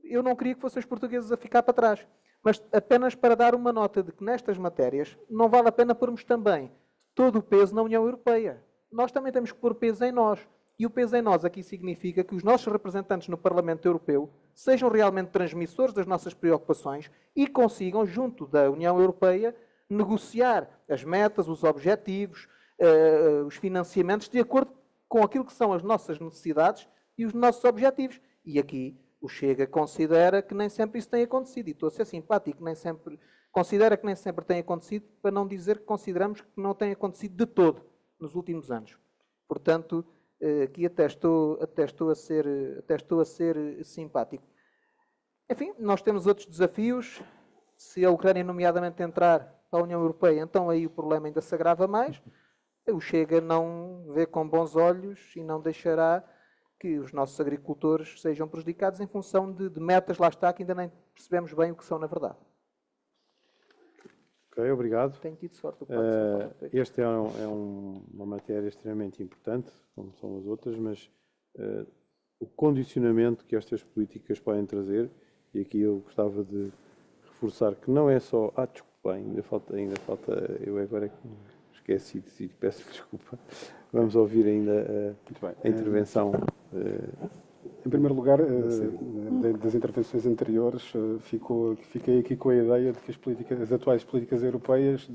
eu não queria que fossem os portugueses a ficar para trás. Mas apenas para dar uma nota de que nestas matérias não vale a pena pormos também todo o peso na União Europeia. Nós também temos que pôr peso em nós. E o peso em nós aqui significa que os nossos representantes no Parlamento Europeu sejam realmente transmissores das nossas preocupações e consigam, junto da União Europeia, negociar as metas, os objetivos, os financiamentos, de acordo com aquilo que são as nossas necessidades e os nossos objetivos. E aqui o Chega considera que nem sempre isso tem acontecido. E estou a ser simpático, considera que nem sempre tem acontecido, para não dizer que consideramos que não tem acontecido de todo nos últimos anos. Portanto, aqui até estou a ser simpático. Enfim, nós temos outros desafios. Se a Ucrânia, nomeadamente, entrar para a União Europeia, então aí o problema ainda se agrava mais. O Chega não vê com bons olhos e não deixará que os nossos agricultores sejam prejudicados em função de metas, lá está, que ainda nem percebemos bem o que são na verdade. Ok, obrigado. Tenho tido sorte. Este é uma matéria extremamente importante, como são as outras, mas o condicionamento que estas políticas podem trazer, e aqui eu gostava de reforçar que não é só... desculpa, ainda falta eu agora é que esqueci de dizer, peço desculpa. Vamos ouvir ainda a intervenção. Em primeiro lugar, das intervenções anteriores, fiquei aqui com a ideia de que as atuais políticas europeias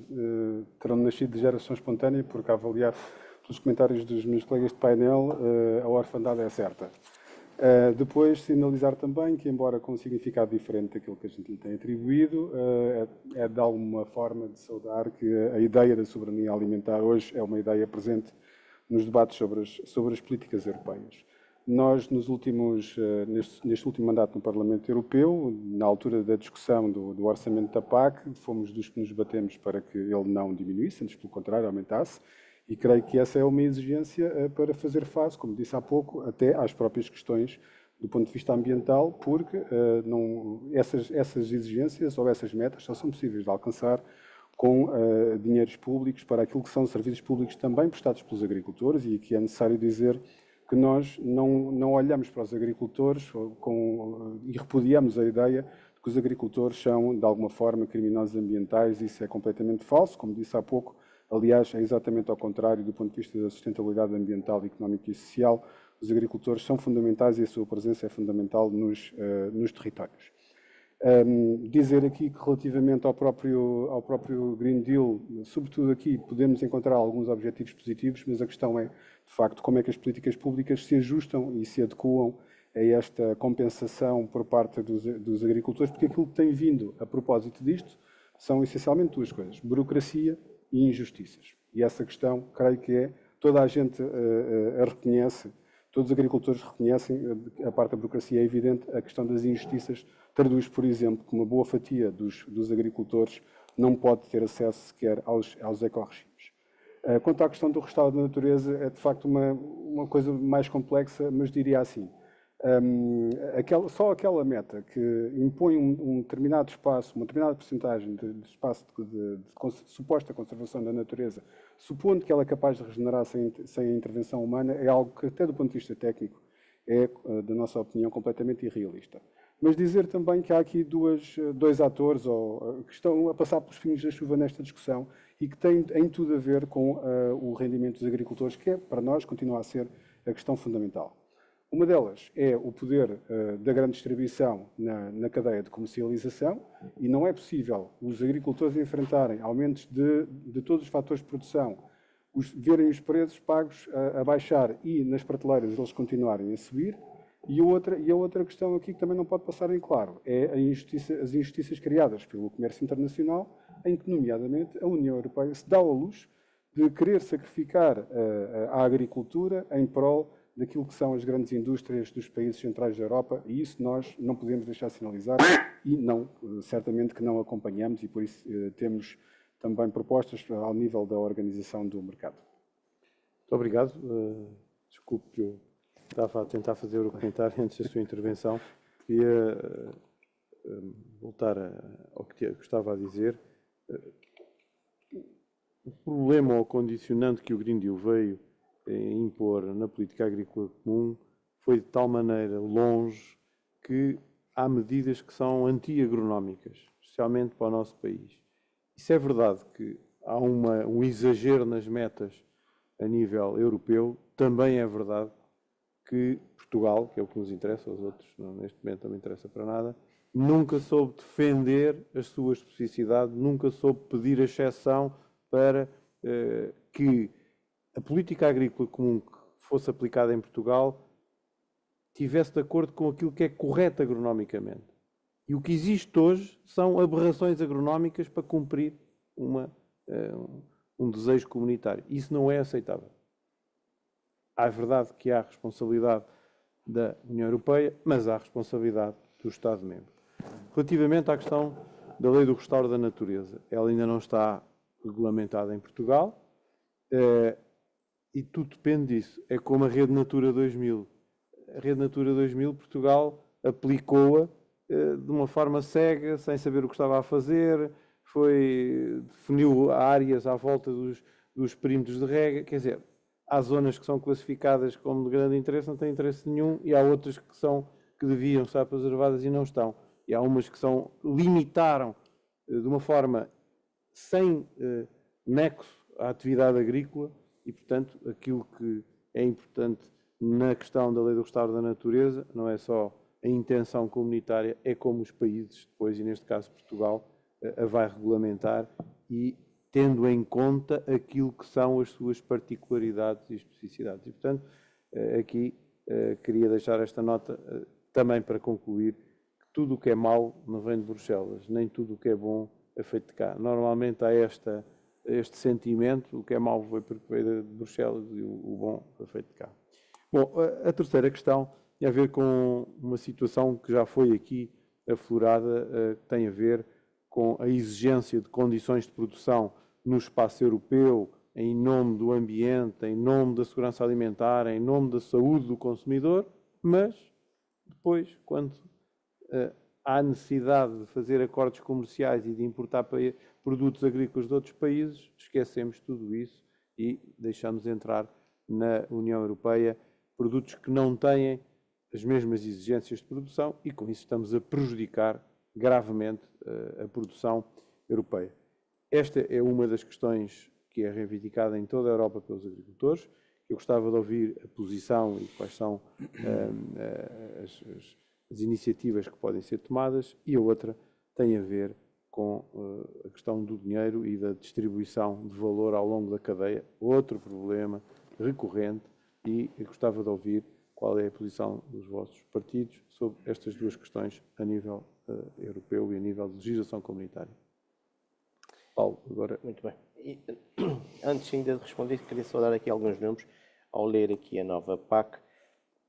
terão nascido de geração espontânea, porque, a avaliar pelos comentários dos meus colegas de painel, a orfandade é certa. Depois, sinalizar também que, embora com um significado diferente daquilo que a gente lhe tem atribuído, é de alguma forma de saudar que a ideia da soberania alimentar hoje é uma ideia presente nos debates sobre as políticas europeias. Nós, neste último mandato no Parlamento Europeu, na altura da discussão do orçamento da PAC, fomos dos que nos batemos para que ele não diminuísse, antes pelo contrário, aumentasse, e creio que essa é uma exigência para fazer face, como disse há pouco, até às próprias questões do ponto de vista ambiental, porque essas exigências ou essas metas só são possíveis de alcançar com dinheiros públicos para aquilo que são serviços públicos também prestados pelos agricultores, e aqui é necessário dizer que nós não olhamos para os agricultores e repudiamos a ideia de que os agricultores são, de alguma forma, criminosos ambientais. Isso é completamente falso, como disse há pouco. Aliás, é exatamente ao contrário do ponto de vista da sustentabilidade ambiental, económica e social. Os agricultores são fundamentais e a sua presença é fundamental nos territórios. Dizer aqui que relativamente ao próprio Green Deal, sobretudo aqui, podemos encontrar alguns objetivos positivos, mas a questão é, de facto, como é que as políticas públicas se ajustam e se adequam a esta compensação por parte dos agricultores, porque aquilo que tem vindo a propósito disto são essencialmente duas coisas: burocracia e injustiças. E essa questão, creio que toda a gente a reconhece, todos os agricultores reconhecem, a parte da burocracia é evidente, a questão das injustiças traduz, por exemplo, que uma boa fatia dos agricultores não pode ter acesso sequer aos ecorregimes. Quanto à questão do restauro da natureza, é de facto uma coisa mais complexa, mas diria assim: só aquela meta que impõe um determinado espaço, uma determinada porcentagem de espaço de suposta conservação da natureza, supondo que ela é capaz de regenerar sem a intervenção humana, é algo que, até do ponto de vista técnico, é, da nossa opinião, completamente irrealista. Mas dizer também que há aqui dois atores que estão a passar pelos pingos da chuva nesta discussão e que têm em tudo a ver com o rendimento dos agricultores, que para nós continua a ser a questão fundamental. Uma delas é o poder da grande distribuição na cadeia de comercialização, e não é possível os agricultores enfrentarem aumentos de todos os fatores de produção, verem os preços pagos a baixar e nas prateleiras eles continuarem a subir. E a outra questão aqui que também não pode passar em claro é as injustiças criadas pelo comércio internacional, em que, nomeadamente, a União Europeia se dá ao luxo de querer sacrificar a agricultura em prol daquilo que são as grandes indústrias dos países centrais da Europa, e isso nós não podemos deixar sinalizar e certamente que não acompanhamos, e por isso temos também propostas ao nível da organização do mercado. Muito obrigado. Desculpe que eu estava a tentar fazer o comentário antes da sua intervenção. Queria voltar ao que estava a dizer. O problema ou condicionante que o Green Deal veio impor na política agrícola comum foi de tal maneira longe que há medidas que são anti-agronómicas, especialmente para o nosso país. Isso é verdade que há um exagero nas metas a nível europeu, também é verdade que Portugal, que é o que nos interessa, os outros neste momento não me interessa para nada, nunca soube defender a sua especificidade, nunca soube pedir a exceção para que a política agrícola comum que fosse aplicada em Portugal tivesse de acordo com aquilo que é correto agronomicamente. E o que existe hoje são aberrações agronómicas para cumprir um desejo comunitário. Isso não é aceitável. É verdade que há responsabilidade da União Europeia, mas há responsabilidade do Estado-membro. Relativamente à questão da lei do restauro da natureza, ela ainda não está regulamentada em Portugal. E tudo depende disso. É como a Rede Natura 2000. A Rede Natura 2000, Portugal aplicou-a de uma forma cega, sem saber o que estava a fazer, definiu áreas à volta dos perímetros de rega. Quer dizer, há zonas que são classificadas como de grande interesse, não têm interesse nenhum, e há outras que deviam estar preservadas e não estão. E há umas que limitaram de uma forma sem nexo à atividade agrícola. E, portanto, aquilo que é importante na questão da lei do restauro da natureza não é só a intenção comunitária, é como os países depois, e neste caso Portugal, a vai regulamentar e tendo em conta aquilo que são as suas particularidades e especificidades. E, portanto, aqui queria deixar esta nota também para concluir que tudo o que é mau não vem de Bruxelas, nem tudo o que é bom é feito de cá. Normalmente há este sentimento: o que é mau foi porque veio de Bruxelas e o bom foi feito de cá. Bom, a terceira questão tem a ver com uma situação que já foi aqui aflorada, que tem a ver com a exigência de condições de produção no espaço europeu, em nome do ambiente, em nome da segurança alimentar, em nome da saúde do consumidor, mas depois, quando há necessidade de fazer acordos comerciais e de importar produtos agrícolas de outros países, esquecemos tudo isso e deixamos entrar na União Europeia produtos que não têm as mesmas exigências de produção, e com isso estamos a prejudicar gravemente a produção europeia. Esta é uma das questões que é reivindicada em toda a Europa pelos agricultores. Eu gostava de ouvir a posição e quais são as iniciativas que podem ser tomadas, e a outra tem a ver com a questão do dinheiro e da distribuição de valor ao longo da cadeia, outro problema recorrente, e eu gostava de ouvir qual é a posição dos vossos partidos sobre estas duas questões a nível europeu e a nível de legislação comunitária. Paulo, agora... Muito bem. E, antes ainda de responder, queria só dar aqui alguns números. Ao ler aqui a nova PAC,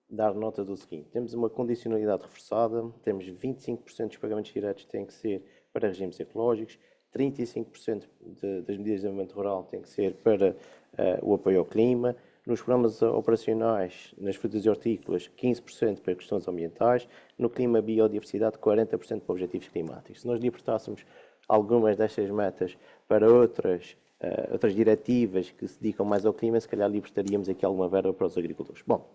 dar nota do seguinte: temos uma condicionalidade reforçada, temos 25% dos pagamentos diretos que têm que ser para regimes ecológicos, 35% das medidas de desenvolvimento rural têm que ser para o apoio ao clima, nos programas operacionais, nas frutas e hortícolas, 15% para questões ambientais, no clima biodiversidade, 40% para objetivos climáticos. Se nós libertássemos algumas destas metas para outras diretivas que se dedicam mais ao clima, se calhar libertaríamos aqui alguma verba para os agricultores. Bom,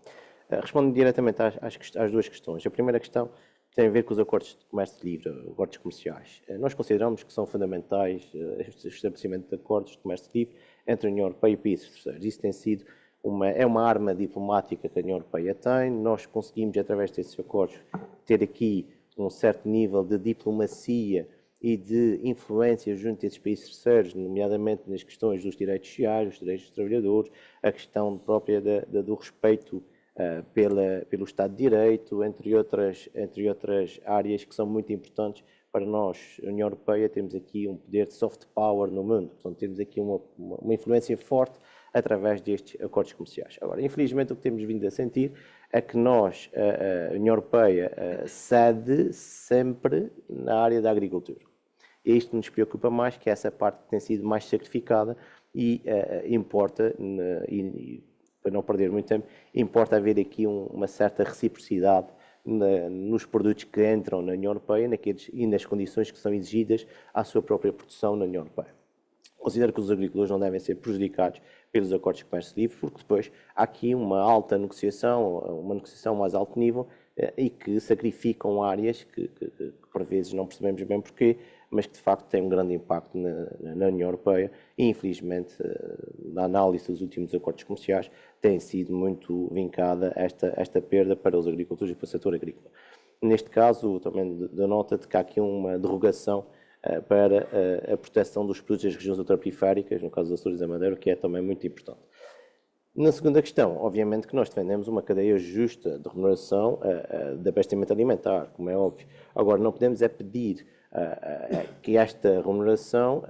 respondendo diretamente às duas questões. A primeira questão tem a ver com os acordos de comércio livre, acordos comerciais. Nós consideramos que são fundamentais o estabelecimento de acordos de comércio livre entre a União Europeia e países terceiros. Isso tem sido uma arma diplomática que a União Europeia tem. Nós conseguimos, através desses acordos, ter aqui um certo nível de diplomacia e de influência junto desses países terceiros, nomeadamente nas questões dos direitos sociais, dos direitos dos trabalhadores, a questão própria do respeito pelo Estado de Direito, entre outras áreas que são muito importantes para nós, a União Europeia. Temos aqui um poder de soft power no mundo, portanto temos aqui uma influência forte através destes acordos comerciais. Agora, infelizmente, o que temos vindo a sentir é que nós, a União Europeia, cede sempre na área da agricultura. E isto nos preocupa mais, que essa parte tem sido mais sacrificada e importa, para não perder muito tempo, importa haver aqui uma certa reciprocidade nos produtos que entram na União Europeia e nas condições que são exigidas à sua própria produção na União Europeia. Considero que os agricultores não devem ser prejudicados pelos acordos de comércio livre, porque depois há aqui uma negociação mais alto nível e que sacrificam áreas que por vezes não percebemos bem porquê, mas que de facto têm um grande impacto na União Europeia e, infelizmente, na análise dos últimos acordos comerciais, tem sido muito vincada esta perda para os agricultores e para o setor agrícola. Neste caso, também dou nota de que há aqui uma derrogação para a proteção dos produtos das regiões ultraperiféricas, no caso dos Açores e da Madeira, que é também muito importante. Na segunda questão, obviamente que nós defendemos uma cadeia justa de remuneração de abastecimento alimentar, como é óbvio. Agora, não podemos pedir que esta remuneração,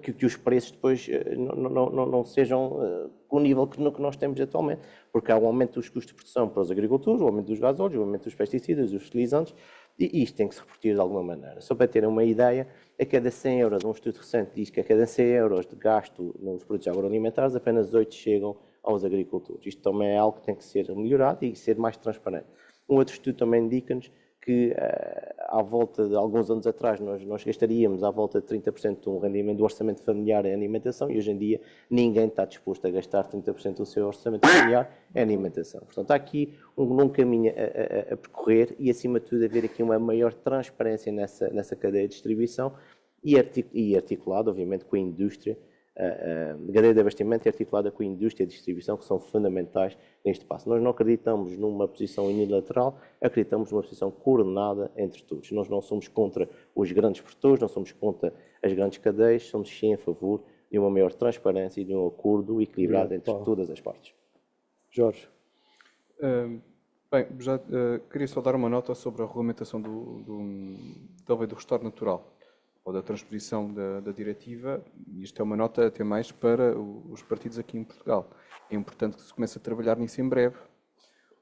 que os preços depois não sejam com o nível que nós temos atualmente, porque há um aumento dos custos de produção para os agricultores, o aumento dos gasóleos, o aumento dos pesticidas, dos fertilizantes, e isto tem que se repetir de alguma maneira. Só para terem uma ideia, a cada 100 euros, um estudo recente diz que a cada 100 euros de gasto nos produtos agroalimentares, apenas 8 chegam aos agricultores. Isto também é algo que tem que ser melhorado e ser mais transparente. Um outro estudo também indica-nos que, à volta de alguns anos atrás, nós gastaríamos à volta de 30% de um rendimento do orçamento familiar em alimentação, e hoje em dia ninguém está disposto a gastar 30% do seu orçamento familiar em alimentação. Portanto, há aqui um longo caminho a percorrer e, acima de tudo, haver aqui uma maior transparência nessa cadeia de distribuição e articulado, obviamente, com a indústria, a cadeia de abastecimento é articulada com a indústria de distribuição, que são fundamentais neste passo. Nós não acreditamos numa posição unilateral, acreditamos numa posição coordenada entre todos. Nós não somos contra os grandes produtores, não somos contra as grandes cadeias, somos sim a favor de uma maior transparência e de um acordo equilibrado entre todas as partes. Jorge. Bem, já queria só dar uma nota sobre a regulamentação da lei do restauro natural, ou da transposição da diretiva. Isto é uma nota até mais para os partidos aqui em Portugal. É importante que se comece a trabalhar nisso em breve,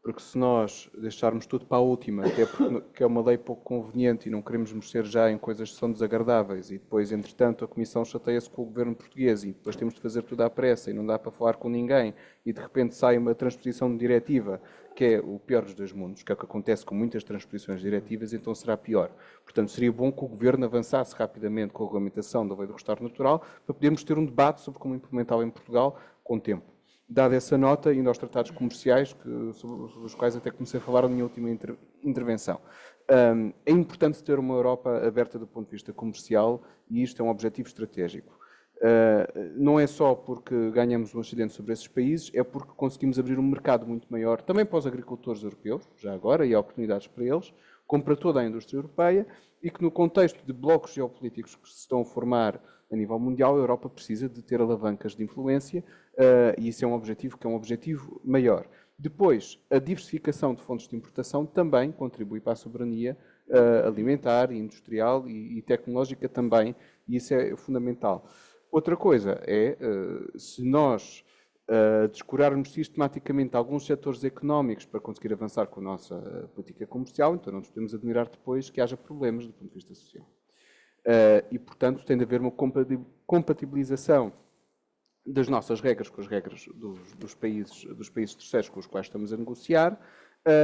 porque se nós deixarmos tudo para a última, até porque é uma lei pouco conveniente e não queremos mexer já em coisas que são desagradáveis, e depois, entretanto, a Comissão chateia-se com o governo português e depois temos de fazer tudo à pressa e não dá para falar com ninguém, e de repente sai uma transposição de diretiva, que é o pior dos dois mundos, que é o que acontece com muitas transposições diretivas, então será pior. Portanto, seria bom que o Governo avançasse rapidamente com a regulamentação da lei do restauro natural para podermos ter um debate sobre como implementá-la em Portugal com o tempo. Dada essa nota, indo aos tratados comerciais, sobre os quais até comecei a falar na minha última intervenção. É importante ter uma Europa aberta do ponto de vista comercial e isto é um objetivo estratégico. Não é só porque ganhamos um ascendente sobre esses países, é porque conseguimos abrir um mercado muito maior, também para os agricultores europeus, já agora, e há oportunidades para eles, como para toda a indústria europeia, e que no contexto de blocos geopolíticos que se estão a formar a nível mundial, a Europa precisa de ter alavancas de influência, e isso é um objetivo que é um objetivo maior. Depois, a diversificação de fontes de importação também contribui para a soberania alimentar, industrial e tecnológica também, e isso é fundamental. Outra coisa é, se nós descurarmos sistematicamente alguns setores económicos para conseguir avançar com a nossa política comercial, então não nos podemos admirar depois que haja problemas do ponto de vista social. E, portanto, tem de haver uma compatibilização das nossas regras com as regras dos países terceiros com os quais estamos a negociar,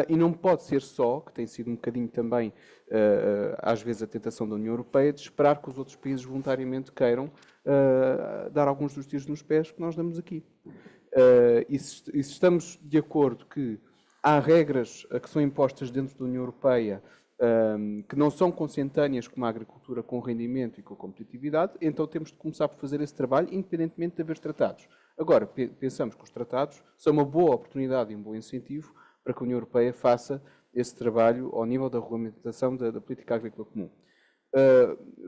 e não pode ser só, que tem sido um bocadinho também, às vezes, a tentação da União Europeia, de esperar que os outros países voluntariamente queiram dar alguns dos tiros nos pés que nós damos aqui. E se estamos de acordo que há regras que são impostas dentro da União Europeia que não são consentâneas com a agricultura com rendimento e com a competitividade, então temos de começar por fazer esse trabalho, independentemente de haver tratados. Agora, pensamos que os tratados são uma boa oportunidade e um bom incentivo para que a União Europeia faça esse trabalho ao nível da regulamentação da política agrícola comum.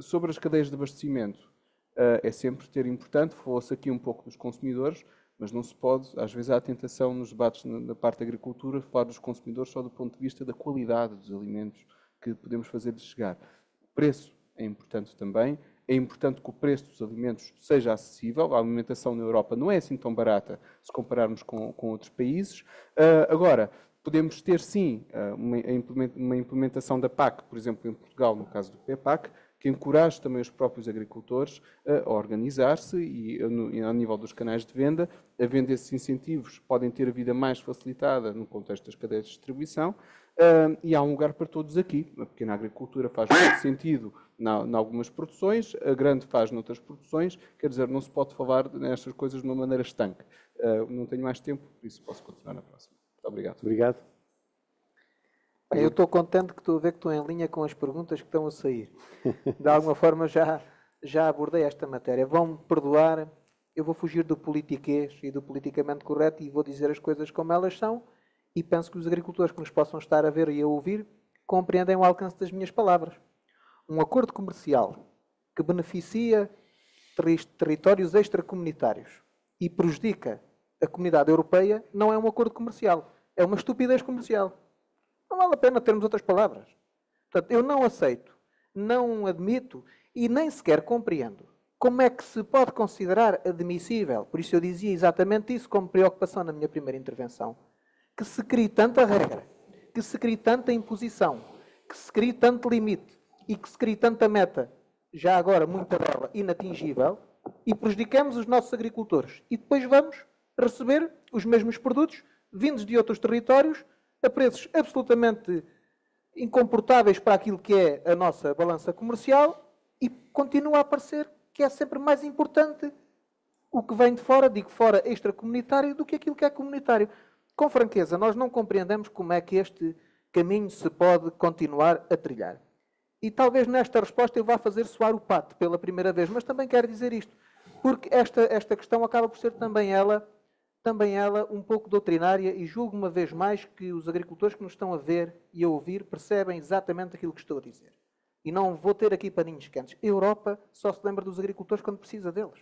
Sobre as cadeias de abastecimento, é sempre ter importante, falou-se aqui um pouco dos consumidores, mas não se pode, às vezes há a tentação nos debates na parte da agricultura, falar dos consumidores só do ponto de vista da qualidade dos alimentos que podemos fazer-lhes chegar. O preço é importante também, é importante que o preço dos alimentos seja acessível, a alimentação na Europa não é assim tão barata se compararmos com outros países. Agora, podemos ter sim uma implementação da PAC, por exemplo, em Portugal, no caso do PEPAC, que encoraje também os próprios agricultores a organizar-se e, ao nível dos canais de venda, havendo esses incentivos, podem ter a vida mais facilitada no contexto das cadeias de distribuição, e há um lugar para todos aqui. A pequena agricultura faz muito sentido em algumas produções, a grande faz noutras produções, quer dizer, não se pode falar nestas coisas de uma maneira estanque. Não tenho mais tempo, por isso posso continuar na próxima. Muito obrigado. Obrigado. Bem, eu estou contente que estou a ver que estou em linha com as perguntas que estão a sair. De alguma forma já abordei esta matéria. Vão-me perdoar, eu vou fugir do politiquês e do politicamente correto e vou dizer as coisas como elas são, e penso que os agricultores que nos possam estar a ver e a ouvir compreendem o alcance das minhas palavras. Um acordo comercial que beneficia territórios extracomunitários e prejudica a comunidade europeia não é um acordo comercial, é uma estupidez comercial. Não vale a pena termos outras palavras. Portanto, eu não aceito, não admito e nem sequer compreendo como é que se pode considerar admissível, por isso eu dizia exatamente isso como preocupação na minha primeira intervenção, que se crie tanta regra, que se crie tanta imposição, que se crie tanto limite e que se crie tanta meta, já agora muita dela inatingível, e prejudiquemos os nossos agricultores. E depois vamos receber os mesmos produtos vindos de outros territórios a preços absolutamente incomportáveis para aquilo que é a nossa balança comercial, e continua a parecer que é sempre mais importante o que vem de fora, digo fora extracomunitário, do que aquilo que é comunitário. Com franqueza, nós não compreendemos como é que este caminho se pode continuar a trilhar. E talvez nesta resposta eu vá fazer soar o pato pela primeira vez, mas também quero dizer isto, porque esta questão acaba por ser também ela um pouco doutrinária, e julgo uma vez mais que os agricultores que nos estão a ver e a ouvir percebem exatamente aquilo que estou a dizer. E não vou ter aqui paninhos quentes. A Europa só se lembra dos agricultores quando precisa deles.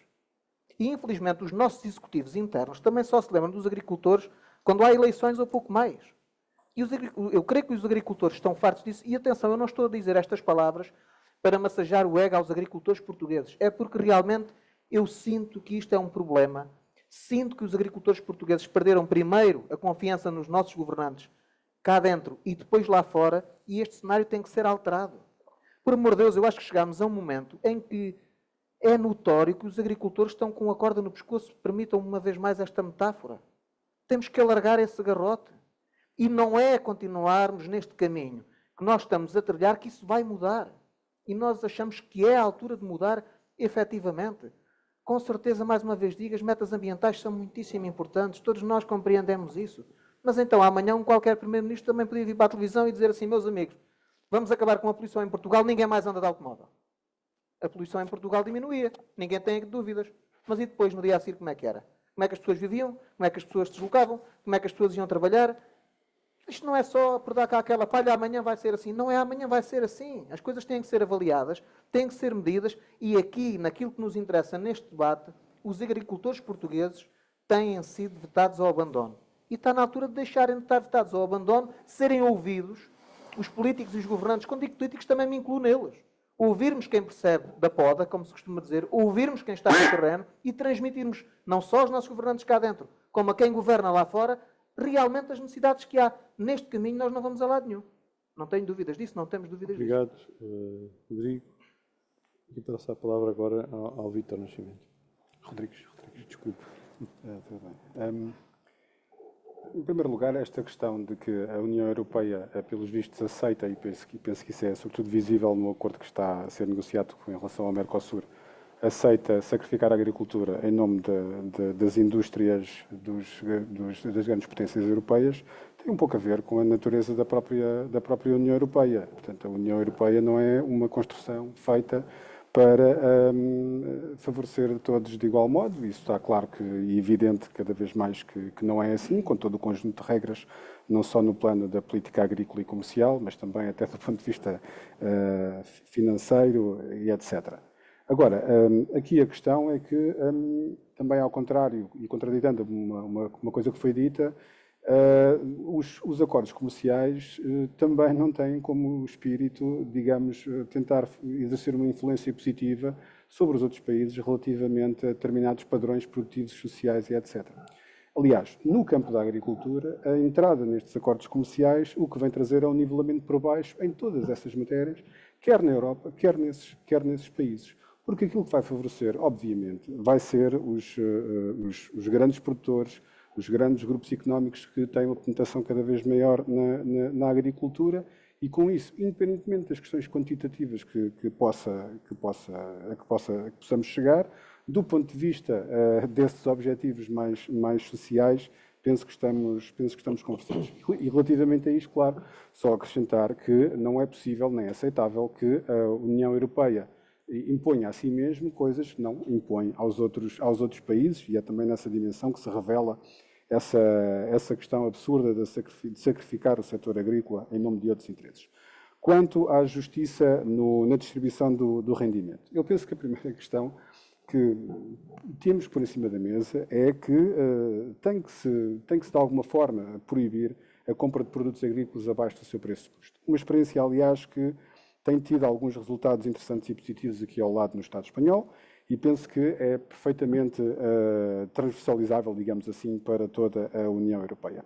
E infelizmente os nossos executivos internos também só se lembram dos agricultores quando há eleições ou pouco mais. E eu creio que os agricultores estão fartos disso. E atenção, eu não estou a dizer estas palavras para massajar o ego aos agricultores portugueses. É porque realmente eu sinto que isto é um problema. Sinto que os agricultores portugueses perderam primeiro a confiança nos nossos governantes cá dentro e depois lá fora, e este cenário tem que ser alterado. Por amor de Deus, eu acho que chegámos a um momento em que é notório que os agricultores estão com a corda no pescoço. Permitam uma vez mais esta metáfora. Temos que alargar esse garrote. E não é continuarmos neste caminho que nós estamos a trilhar que isso vai mudar. E nós achamos que é a altura de mudar efetivamente. Com certeza, mais uma vez digo, as metas ambientais são muitíssimo importantes. Todos nós compreendemos isso. Mas então, amanhã, qualquer primeiro-ministro também podia vir para a televisão e dizer assim: meus amigos, vamos acabar com a poluição em Portugal, ninguém mais anda de automóvel. A poluição em Portugal diminuía, ninguém tem dúvidas. Mas e depois, no dia a seguir, como é que era? Como é que as pessoas viviam? Como é que as pessoas se deslocavam? Como é que as pessoas iam trabalhar? Isto não é só por dar cá aquela palha, amanhã vai ser assim. Não é amanhã vai ser assim. As coisas têm que ser avaliadas, têm que ser medidas e aqui, naquilo que nos interessa neste debate, os agricultores portugueses têm sido vetados ao abandono. E está na altura de deixarem de estar vetados ao abandono, serem ouvidos, os políticos e os governantes. Quando digo políticos, também me incluo neles. Ouvirmos quem percebe da poda, como se costuma dizer, ouvirmos quem está no terreno e transmitirmos não só aos nossos governantes cá dentro, como a quem governa lá fora, realmente as necessidades que há. Neste caminho nós não vamos a lado nenhum. Não tenho dúvidas disso, não temos dúvidas disso. Obrigado, Rodrigo. E passo a palavra agora ao Vítor Nascimento. Rodrigues, desculpe. Tudo bem. Em primeiro lugar, esta questão de que a União Europeia, pelos vistos, aceita, e penso que isso é sobretudo visível no acordo que está a ser negociado em relação ao Mercosul, aceita sacrificar a agricultura em nome das indústrias das grandes potências europeias, tem um pouco a ver com a natureza da própria União Europeia. Portanto, a União Europeia não é uma construção feita para favorecer todos de igual modo. Isso está claro e evidente cada vez mais que não é assim, com todo o conjunto de regras, não só no plano da política agrícola e comercial, mas também até do ponto de vista financeiro e etc. Agora, aqui a questão é que, também ao contrário, e contraditando uma coisa que foi dita, os acordos comerciais também não têm como espírito, digamos, tentar exercer uma influência positiva sobre os outros países relativamente a determinados padrões produtivos, sociais e etc. Aliás, no campo da agricultura, a entrada nestes acordos comerciais, o que vem trazer é um nivelamento por baixo em todas essas matérias, quer na Europa, quer nesses países. Porque aquilo que vai favorecer, obviamente, vai ser os grandes produtores, os grandes grupos económicos que têm uma penetração cada vez maior na agricultura e, com isso, independentemente das questões quantitativas que possamos chegar, do ponto de vista desses objetivos mais sociais, penso que estamos conversados. E relativamente a isto, claro, só acrescentar que não é possível nem aceitável que a União Europeia imponha a si mesmo coisas que não impõe aos outros países, e é também nessa dimensão que se revela essa questão absurda de sacrificar o setor agrícola em nome de outros interesses. Quanto à justiça na distribuição do rendimento, eu penso que a primeira questão que temos que pôr em cima da mesa é que tem que se de alguma forma proibir a compra de produtos agrícolas abaixo do seu preço de custo. Uma experiência, aliás, que tem tido alguns resultados interessantes e positivos aqui ao lado no Estado espanhol e penso que é perfeitamente transversalizável, digamos assim, para toda a União Europeia.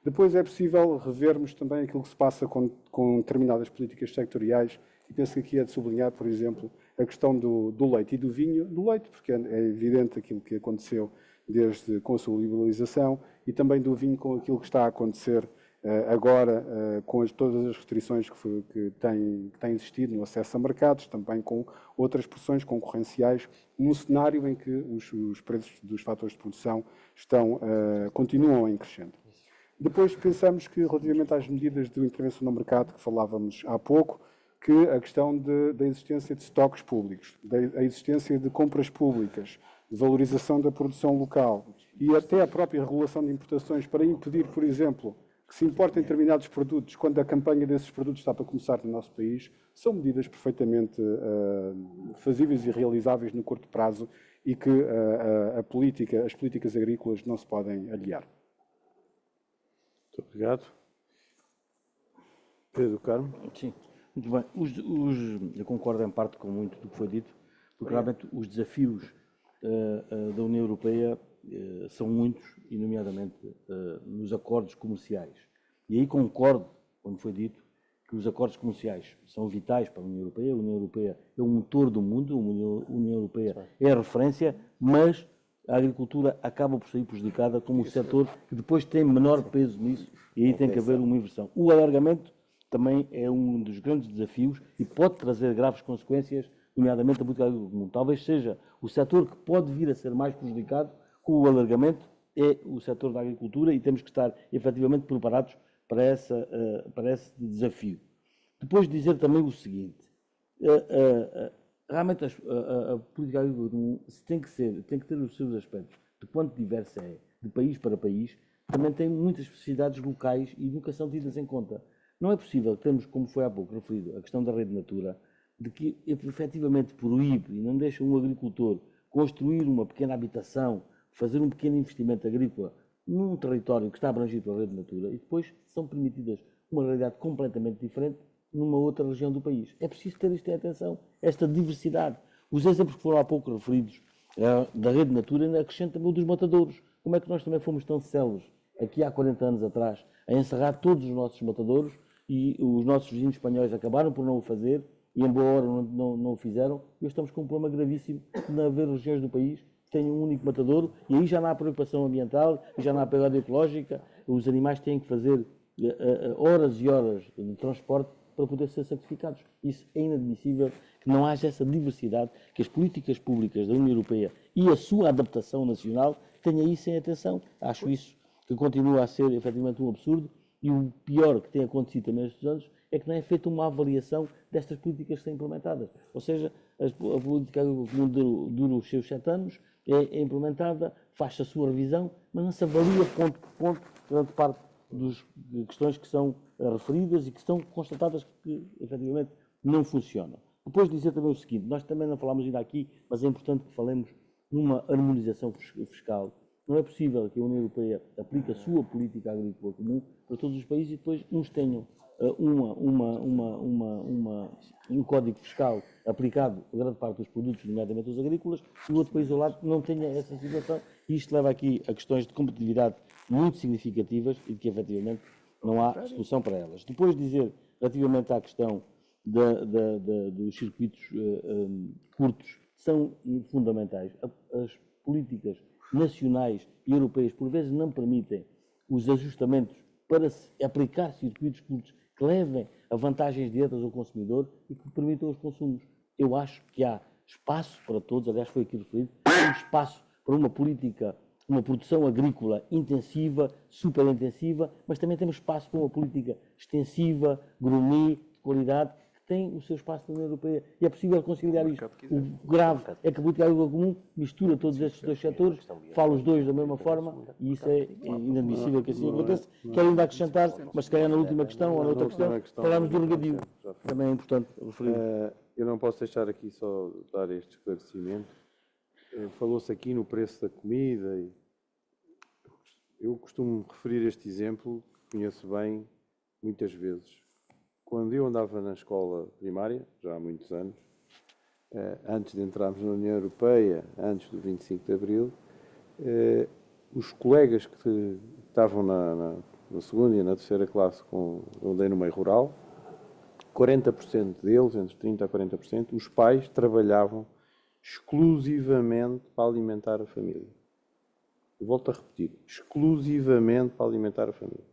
Depois é possível revermos também aquilo que se passa com determinadas políticas sectoriais e penso que aqui é de sublinhar, por exemplo, a questão do leite e do vinho. Do leite, porque é evidente aquilo que aconteceu desde com a sua liberalização e também do vinho com aquilo que está a acontecer agora com todas as restrições que têm existido no acesso a mercados, também com outras pressões concorrenciais, num cenário em que os preços dos fatores de produção continuam em crescendo. Depois pensamos que, relativamente às medidas de intervenção no mercado que falávamos há pouco, que a questão da existência de estoques públicos, da existência de compras públicas, de valorização da produção local e até a própria regulação de importações para impedir, por exemplo, que se importem determinados produtos quando a campanha desses produtos está para começar no nosso país, são medidas perfeitamente fazíveis e realizáveis no curto prazo e que as políticas agrícolas não se podem aliar. Muito obrigado. Pedro Carmo. Sim, muito bem. Eu concordo em parte com muito do que foi dito, porque realmente os desafios da União Europeia são muitos, e nomeadamente nos acordos comerciais. E aí concordo, como foi dito, que os acordos comerciais são vitais para a União Europeia. A União Europeia é o motor do mundo, a União Europeia é a referência, mas a agricultura acaba por sair prejudicada como o setor que depois tem menor peso nisso, e aí tem que haver uma inversão. O alargamento também é um dos grandes desafios e pode trazer graves consequências, nomeadamente a política agrícola comum. Talvez seja o setor que pode vir a ser mais prejudicado com o alargamento, é o setor da agricultura, e temos que estar efetivamente preparados para esse desafio. Depois dizer também o seguinte, realmente a política agrícola comum tem que ter os seus aspectos de quanto diversa é, de país para país, também tem muitas especificidades locais e nunca são tidas em conta. Não é possível que temos, como foi há pouco referido, a questão da rede Natura, de que efetivamente proíbe e não deixa um agricultor construir uma pequena habitação, fazer um pequeno investimento agrícola num território que está abrangido pela rede Natura e depois são permitidas uma realidade completamente diferente numa outra região do país. É preciso ter isto em atenção, esta diversidade. Os exemplos que foram há pouco referidos da rede Natura ainda acrescentam também o dos matadouros. Como é que nós também fomos tão céleres, aqui há 40 anos atrás, a encerrar todos os nossos matadouros e os nossos vizinhos espanhóis acabaram por não o fazer e, embora não o fizeram, e estamos com um problema gravíssimo de haver regiões do país que têm um único matadouro e aí já não há preocupação ambiental, já não há pegada ecológica, os animais têm que fazer horas e horas de transporte para poder ser sacrificados. Isso é inadmissível, que não haja essa diversidade, que as políticas públicas da União Europeia e a sua adaptação nacional tenha isso em atenção. Acho isso que continua a ser efetivamente um absurdo e o pior que tem acontecido também nestes anos é que não é feita uma avaliação destas políticas que são implementadas. Ou seja, a política comum dura os seus 7 anos, é implementada, faz-se a sua revisão, mas não se avalia ponto por ponto grande parte das questões que são referidas e que estão constatadas que efetivamente não funcionam. Depois dizer também o seguinte, nós também não falámos ainda aqui, mas é importante que falemos numa harmonização fiscal. Não é possível que a União Europeia aplique a sua política agrícola comum para todos os países e depois uns tenham um código fiscal aplicado a grande parte dos produtos, nomeadamente os agrícolas, e o outro país ao lado não tenha essa situação. E isto leva aqui a questões de competitividade muito significativas e de que, efetivamente, não há solução para elas. Depois dizer, relativamente à questão dos circuitos curtos, são fundamentais. As políticas nacionais e europeias, por vezes, não permitem os ajustamentos para se aplicar circuitos curtos que levem a vantagens diretas ao consumidor e que permitam os consumos. Eu acho que há espaço para todos, aliás, foi aqui referido, há espaço para uma política, uma produção agrícola intensiva, super intensiva, mas também temos espaço para uma política extensiva, gourmet, de qualidade, que tem o seu espaço na União Europeia. E é possível conciliar isto. O grave é que a política agrícola comum mistura todos estes dois setores, fala os dois da mesma forma, e isso é inadmissível que assim aconteça. Quero ainda acrescentar, mas se calhar na última questão ou na outra questão, falarmos do regadio. Também é importante referir. Eu não posso deixar aqui só dar este esclarecimento. Falou-se aqui no preço da comida e eu costumo referir este exemplo, que conheço bem, muitas vezes. Quando eu andava na escola primária, já há muitos anos, antes de entrarmos na União Europeia, antes do 25 de Abril, os colegas que estavam na segunda e na terceira classe, eu andei no meio rural, 40% deles, entre 30% a 40%, os pais trabalhavam exclusivamente para alimentar a família. Eu volto a repetir, exclusivamente para alimentar a família.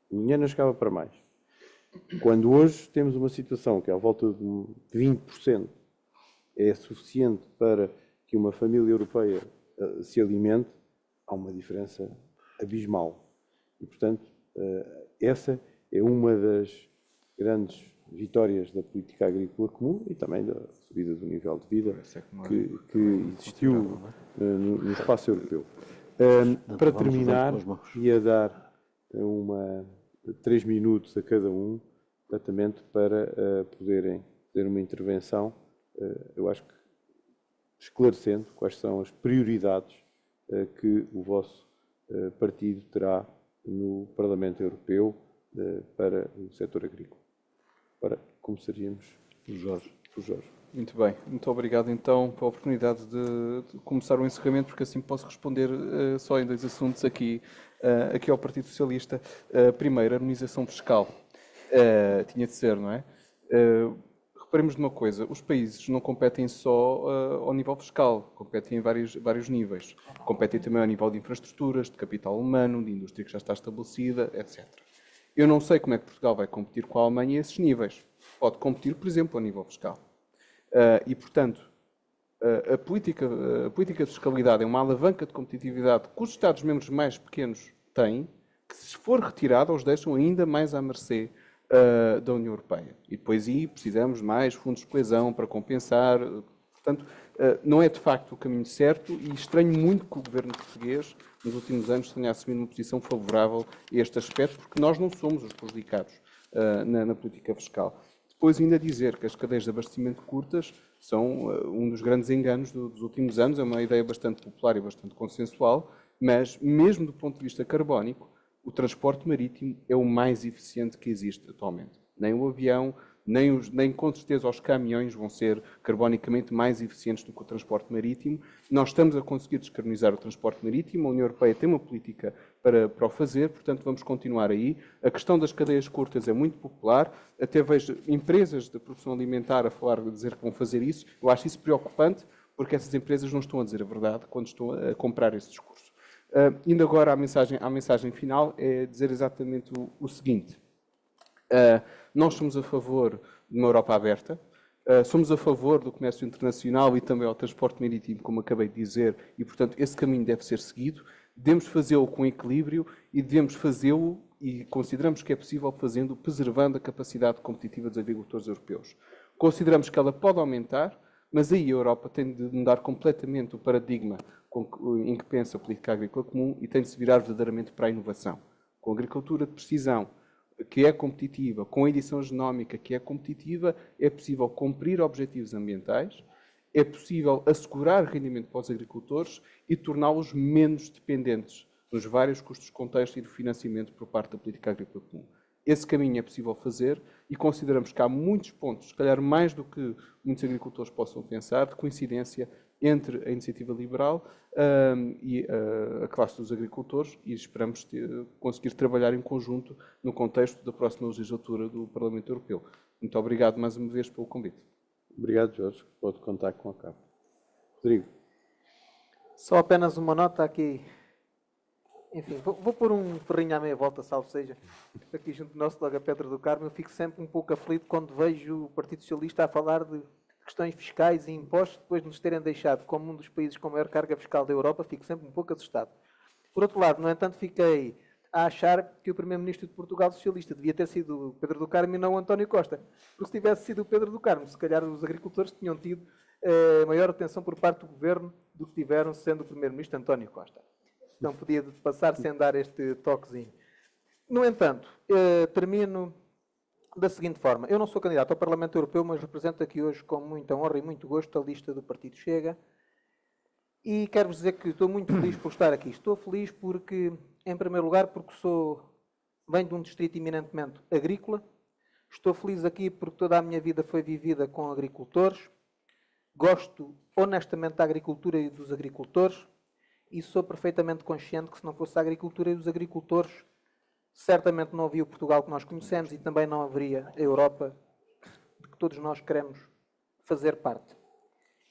O dinheiro não chegava para mais. Quando hoje temos uma situação que à volta de 20% é suficiente para que uma família europeia se alimente, há uma diferença abismal. E, portanto, essa é uma das grandes vitórias da política agrícola comum e também da subida do nível de vida que existiu no espaço europeu. Para terminar, ia dar 3 minutos a cada um, exatamente para poderem fazer uma intervenção, eu acho que esclarecendo quais são as prioridades que o vosso partido terá no Parlamento Europeu para o setor agrícola. Ora, começaríamos por Jorge. Muito bem, muito obrigado então pela oportunidade de começar o encerramento, porque assim posso responder só em 2 assuntos aqui ao Partido Socialista. Primeiro, a harmonização fiscal. Tinha de ser, não é? Reparemos numa coisa, os países não competem só ao nível fiscal, competem em vários níveis. Competem também ao nível de infraestruturas, de capital humano, de indústria que já está estabelecida, etc. Eu não sei como é que Portugal vai competir com a Alemanha a esses níveis. Pode competir, por exemplo, a nível fiscal. E, portanto, a política de fiscalidade é uma alavanca de competitividade que os Estados-membros mais pequenos têm, que se for retirada, os deixam ainda mais à mercê da União Europeia. E depois aí precisamos de mais fundos de coesão para compensar, Portanto, não é de facto o caminho certo e estranho muito que o governo português, nos últimos anos, tenha assumido uma posição favorável a este aspecto, porque nós não somos os prejudicados na política fiscal. Depois, ainda dizer que as cadeias de abastecimento curtas são um dos grandes enganos dos últimos anos, é uma ideia bastante popular e bastante consensual, mas, mesmo do ponto de vista carbónico, o transporte marítimo é o mais eficiente que existe atualmente. Nem o avião, nem com certeza os caminhões vão ser carbonicamente mais eficientes do que o transporte marítimo. Nós estamos a conseguir descarbonizar o transporte marítimo, a União Europeia tem uma política para o fazer, portanto vamos continuar aí. A questão das cadeias curtas é muito popular, até vejo empresas de produção alimentar a falar, a dizer que vão fazer isso. Eu acho isso preocupante, porque essas empresas não estão a dizer a verdade quando estão a comprar esse discurso. Indo agora à mensagem final, é dizer exatamente o seguinte. Nós somos a favor de uma Europa aberta, somos a favor do comércio internacional e também ao transporte marítimo, como acabei de dizer, e, portanto, esse caminho deve ser seguido. Devemos fazê-lo com equilíbrio e devemos fazê-lo, e consideramos que é possível fazendo, preservando a capacidade competitiva dos agricultores europeus. Consideramos que ela pode aumentar, mas aí a Europa tem de mudar completamente o paradigma em que pensa a política agrícola comum e tem de se virar verdadeiramente para a inovação. Com a agricultura de precisão, que é competitiva, com a edição genómica, que é competitiva, é possível cumprir objetivos ambientais, é possível assegurar rendimento para os agricultores e torná-los menos dependentes nos vários custos de contexto e de financiamento por parte da política agrícola comum. Esse caminho é possível fazer e consideramos que há muitos pontos, se calhar mais do que muitos agricultores possam pensar, de coincidência entre a iniciativa liberal e a classe dos agricultores e esperamos conseguir trabalhar em conjunto no contexto da próxima legislatura do Parlamento Europeu. Muito obrigado mais uma vez pelo convite. Obrigado, Jorge. Pode contar com a CAP. Rodrigo. Só apenas uma nota aqui. Enfim, vou pôr um ferrinho à meia volta, salvo seja, aqui junto do nosso colega Pedro do Carmo. Eu fico sempre um pouco aflito quando vejo o Partido Socialista a falar de questões fiscais e impostos, depois de nos terem deixado como um dos países com maior carga fiscal da Europa, fico sempre um pouco assustado. Por outro lado, no entanto, fiquei a achar que o Primeiro-Ministro de Portugal socialista devia ter sido o Pedro do Carmo e não o António Costa. Porque se tivesse sido o Pedro do Carmo, se calhar os agricultores tinham tido maior atenção por parte do Governo do que tiveram sendo o Primeiro-Ministro António Costa. Então podia passar sem dar este toquezinho. No entanto, termino da seguinte forma. Eu não sou candidato ao Parlamento Europeu, mas represento aqui hoje com muita honra e muito gosto a lista do Partido Chega. E quero-vos dizer que estou muito feliz por estar aqui. Estou feliz porque, em primeiro lugar, porque venho de um distrito eminentemente agrícola. Estou feliz aqui porque toda a minha vida foi vivida com agricultores. Gosto honestamente da agricultura e dos agricultores. E sou perfeitamente consciente que se não fosse a agricultura e os agricultores, certamente não havia o Portugal que nós conhecemos e também não haveria a Europa de que todos nós queremos fazer parte.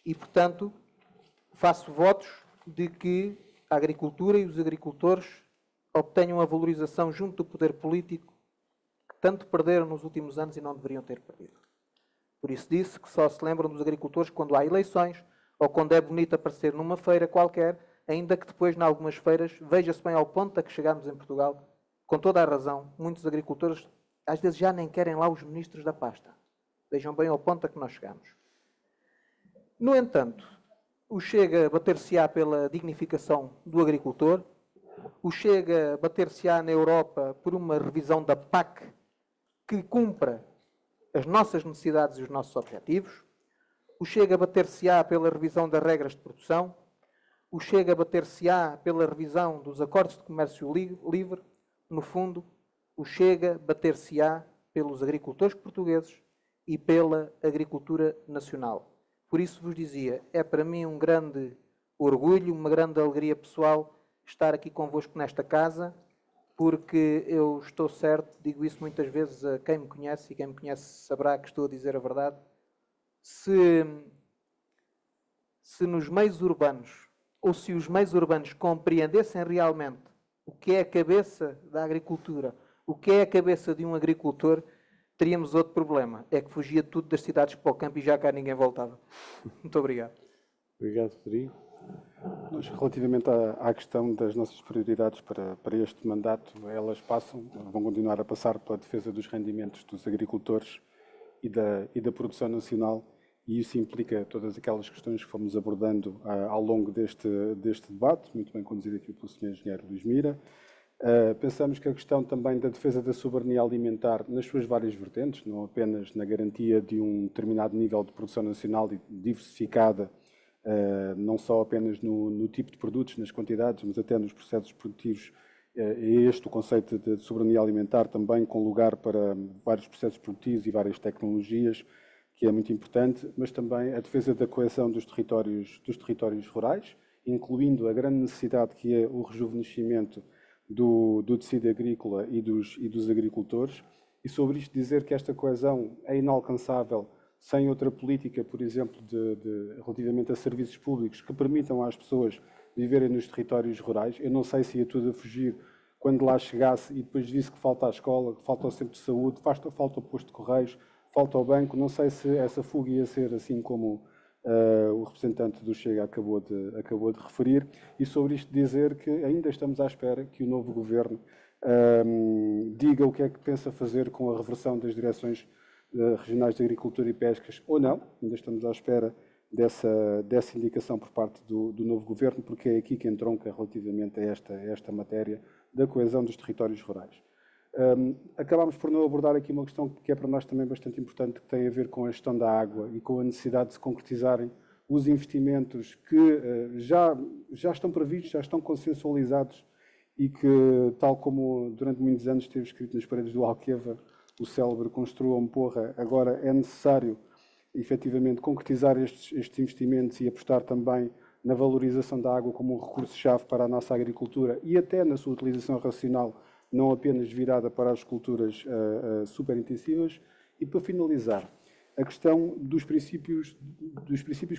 E, portanto, faço votos de que a agricultura e os agricultores obtenham a valorização junto do poder político que tanto perderam nos últimos anos e não deveriam ter perdido. Por isso disse que só se lembram dos agricultores quando há eleições ou quando é bonito aparecer numa feira qualquer, ainda que depois, em algumas feiras, veja-se bem ao ponto a que chegámos em Portugal, com toda a razão, muitos agricultores às vezes já nem querem lá os ministros da pasta. Vejam bem ao ponto a que nós chegamos. No entanto, o Chega bater-se-á pela dignificação do agricultor, o Chega bater-se-á na Europa por uma revisão da PAC que cumpra as nossas necessidades e os nossos objetivos, o Chega bater-se-á pela revisão das regras de produção, o Chega bater-se-á pela revisão dos acordos de comércio livre, no fundo, o Chega bater-se-á pelos agricultores portugueses e pela agricultura nacional. Por isso vos dizia, é para mim um grande orgulho, uma grande alegria pessoal estar aqui convosco nesta casa, porque eu estou certo, digo isso muitas vezes a quem me conhece, e quem me conhece saberá que estou a dizer a verdade, se nos meios urbanos, ou se os meios urbanos compreendessem realmente o que é a cabeça da agricultura, o que é a cabeça de um agricultor, teríamos outro problema. É que fugia tudo das cidades para o campo e já cá ninguém voltava. Muito obrigado. Obrigado, Rodrigo. Nós, relativamente à questão das nossas prioridades para este mandato, elas vão continuar a passar pela defesa dos rendimentos dos agricultores e da produção nacional e isso implica todas aquelas questões que fomos abordando ao longo deste debate, muito bem conduzido aqui pelo Sr. Engenheiro Luís Mira. Pensamos que a questão também da defesa da soberania alimentar nas suas várias vertentes, não apenas na garantia de um determinado nível de produção nacional e diversificada, não só apenas no tipo de produtos, nas quantidades, mas até nos processos produtivos. É este o conceito de soberania alimentar, também com lugar para vários processos produtivos e várias tecnologias, que é muito importante, mas também a defesa da coesão dos territórios rurais, incluindo a grande necessidade que é o rejuvenescimento do tecido agrícola e dos agricultores. E sobre isto dizer que esta coesão é inalcançável sem outra política, por exemplo, relativamente a serviços públicos que permitam às pessoas viverem nos territórios rurais. Eu não sei se ia tudo a fugir quando lá chegasse e depois visse que falta a escola, que falta o centro de saúde, falta o posto de correios, falta o banco. Não sei se essa fuga ia ser assim como o representante do Chega acabou de referir. E sobre isto dizer que ainda estamos à espera que o novo governo diga o que é que pensa fazer com a reversão das direções regionais de agricultura e pescas ou não. Ainda estamos à espera dessa indicação por parte do novo governo, porque é aqui que entronca relativamente a esta matéria da coesão dos territórios rurais. Acabámos por não abordar aqui uma questão que é para nós também bastante importante, que tem a ver com a gestão da água e com a necessidade de se concretizarem os investimentos que já estão previstos, já estão consensualizados e que, tal como durante muitos anos esteve escrito nas paredes do Alqueva, o célebre Construam Porra, agora é necessário efetivamente concretizar estes investimentos e apostar também na valorização da água como um recurso-chave para a nossa agricultura e até na sua utilização racional, não apenas virada para as culturas superintensivas. E para finalizar, a questão dos princípios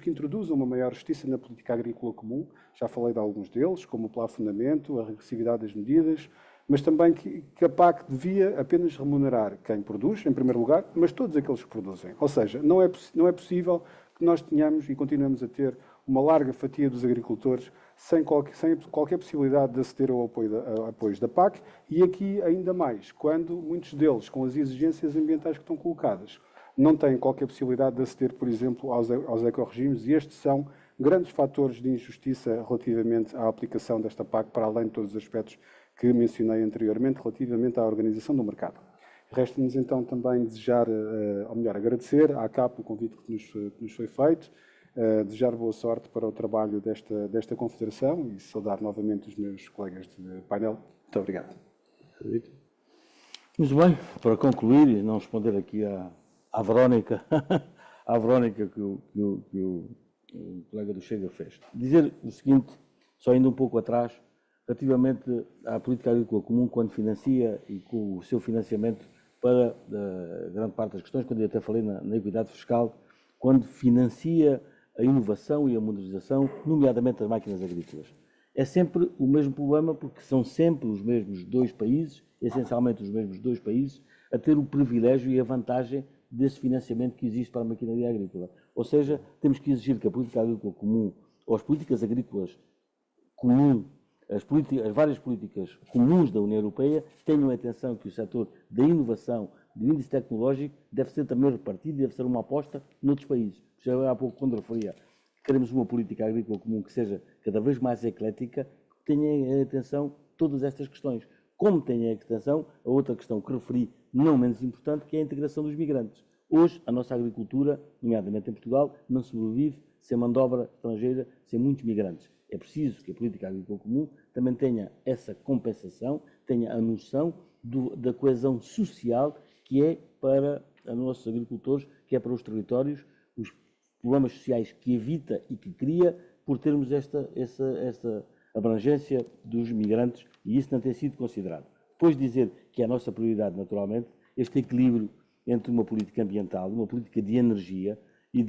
que introduzem uma maior justiça na política agrícola comum. Já falei de alguns deles, como o plafonamento, a regressividade das medidas, mas também que a PAC devia apenas remunerar quem produz, em primeiro lugar, mas todos aqueles que produzem. Ou seja, não é possível que nós tenhamos e continuemos a ter uma larga fatia dos agricultores sem qualquer possibilidade de aceder ao apoio da PAC, e aqui ainda mais, quando muitos deles, com as exigências ambientais que estão colocadas, não têm qualquer possibilidade de aceder, por exemplo, aos ecorregimes, e estes são grandes fatores de injustiça relativamente à aplicação desta PAC, para além de todos os aspectos que mencionei anteriormente, relativamente à organização do mercado. Resta-nos então também desejar, ou melhor, agradecer à CAP o convite que nos foi feito, desejar boa sorte para o trabalho desta confederação e saudar novamente os meus colegas de painel. Muito obrigado. Muito bem, para concluir e não responder aqui à Verónica, à Verónica que o colega do Chega fez, dizer o seguinte, só indo um pouco atrás, relativamente à política agrícola comum, quando financia e com o seu financiamento para grande parte das questões, quando eu até falei na equidade fiscal, quando financia a inovação e a modernização, nomeadamente das máquinas agrícolas. É sempre o mesmo problema, porque são sempre os mesmos dois países, essencialmente os mesmos dois países, a ter o privilégio e a vantagem desse financiamento que existe para a maquinaria agrícola. Ou seja, temos que exigir que a política agrícola comum, ou as políticas agrícolas comum, as várias políticas comuns da União Europeia tenham atenção que o setor da inovação, do índice tecnológico, deve ser também repartido, deve ser uma aposta noutros países. Já há pouco, quando referia que queremos uma política agrícola comum que seja cada vez mais eclética, que tenha em atenção todas estas questões. Como tenha em atenção a outra questão que referi, não menos importante, que é a integração dos migrantes. Hoje, a nossa agricultura, nomeadamente em Portugal, não sobrevive sem mão de obra estrangeira, sem muitos migrantes. É preciso que a política agrícola comum também tenha essa compensação, tenha a noção da coesão social que é para os nossos agricultores, que é para os territórios, os problemas sociais que evita e que cria por termos essa abrangência dos migrantes, e isso não tem sido considerado. Depois dizer que é a nossa prioridade, naturalmente, este equilíbrio entre uma política ambiental, uma política de energia e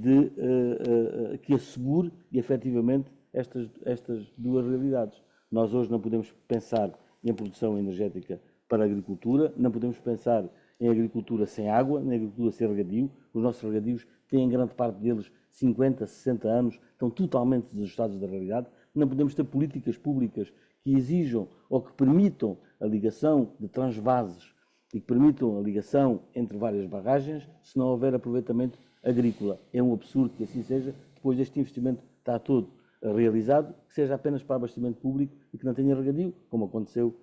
que assegure efetivamente estas duas realidades. Nós hoje não podemos pensar em produção energética para a agricultura, não podemos pensar em agricultura sem água, nem agricultura sem regadio. Os nossos regadios têm grande parte deles 50, 60 anos, estão totalmente desajustados da realidade. Não podemos ter políticas públicas que exijam ou que permitam a ligação de transvases e que permitam a ligação entre várias barragens, se não houver aproveitamento agrícola. É um absurdo que assim seja, depois deste investimento está todo realizado, que seja apenas para abastecimento público e que não tenha regadio, como aconteceu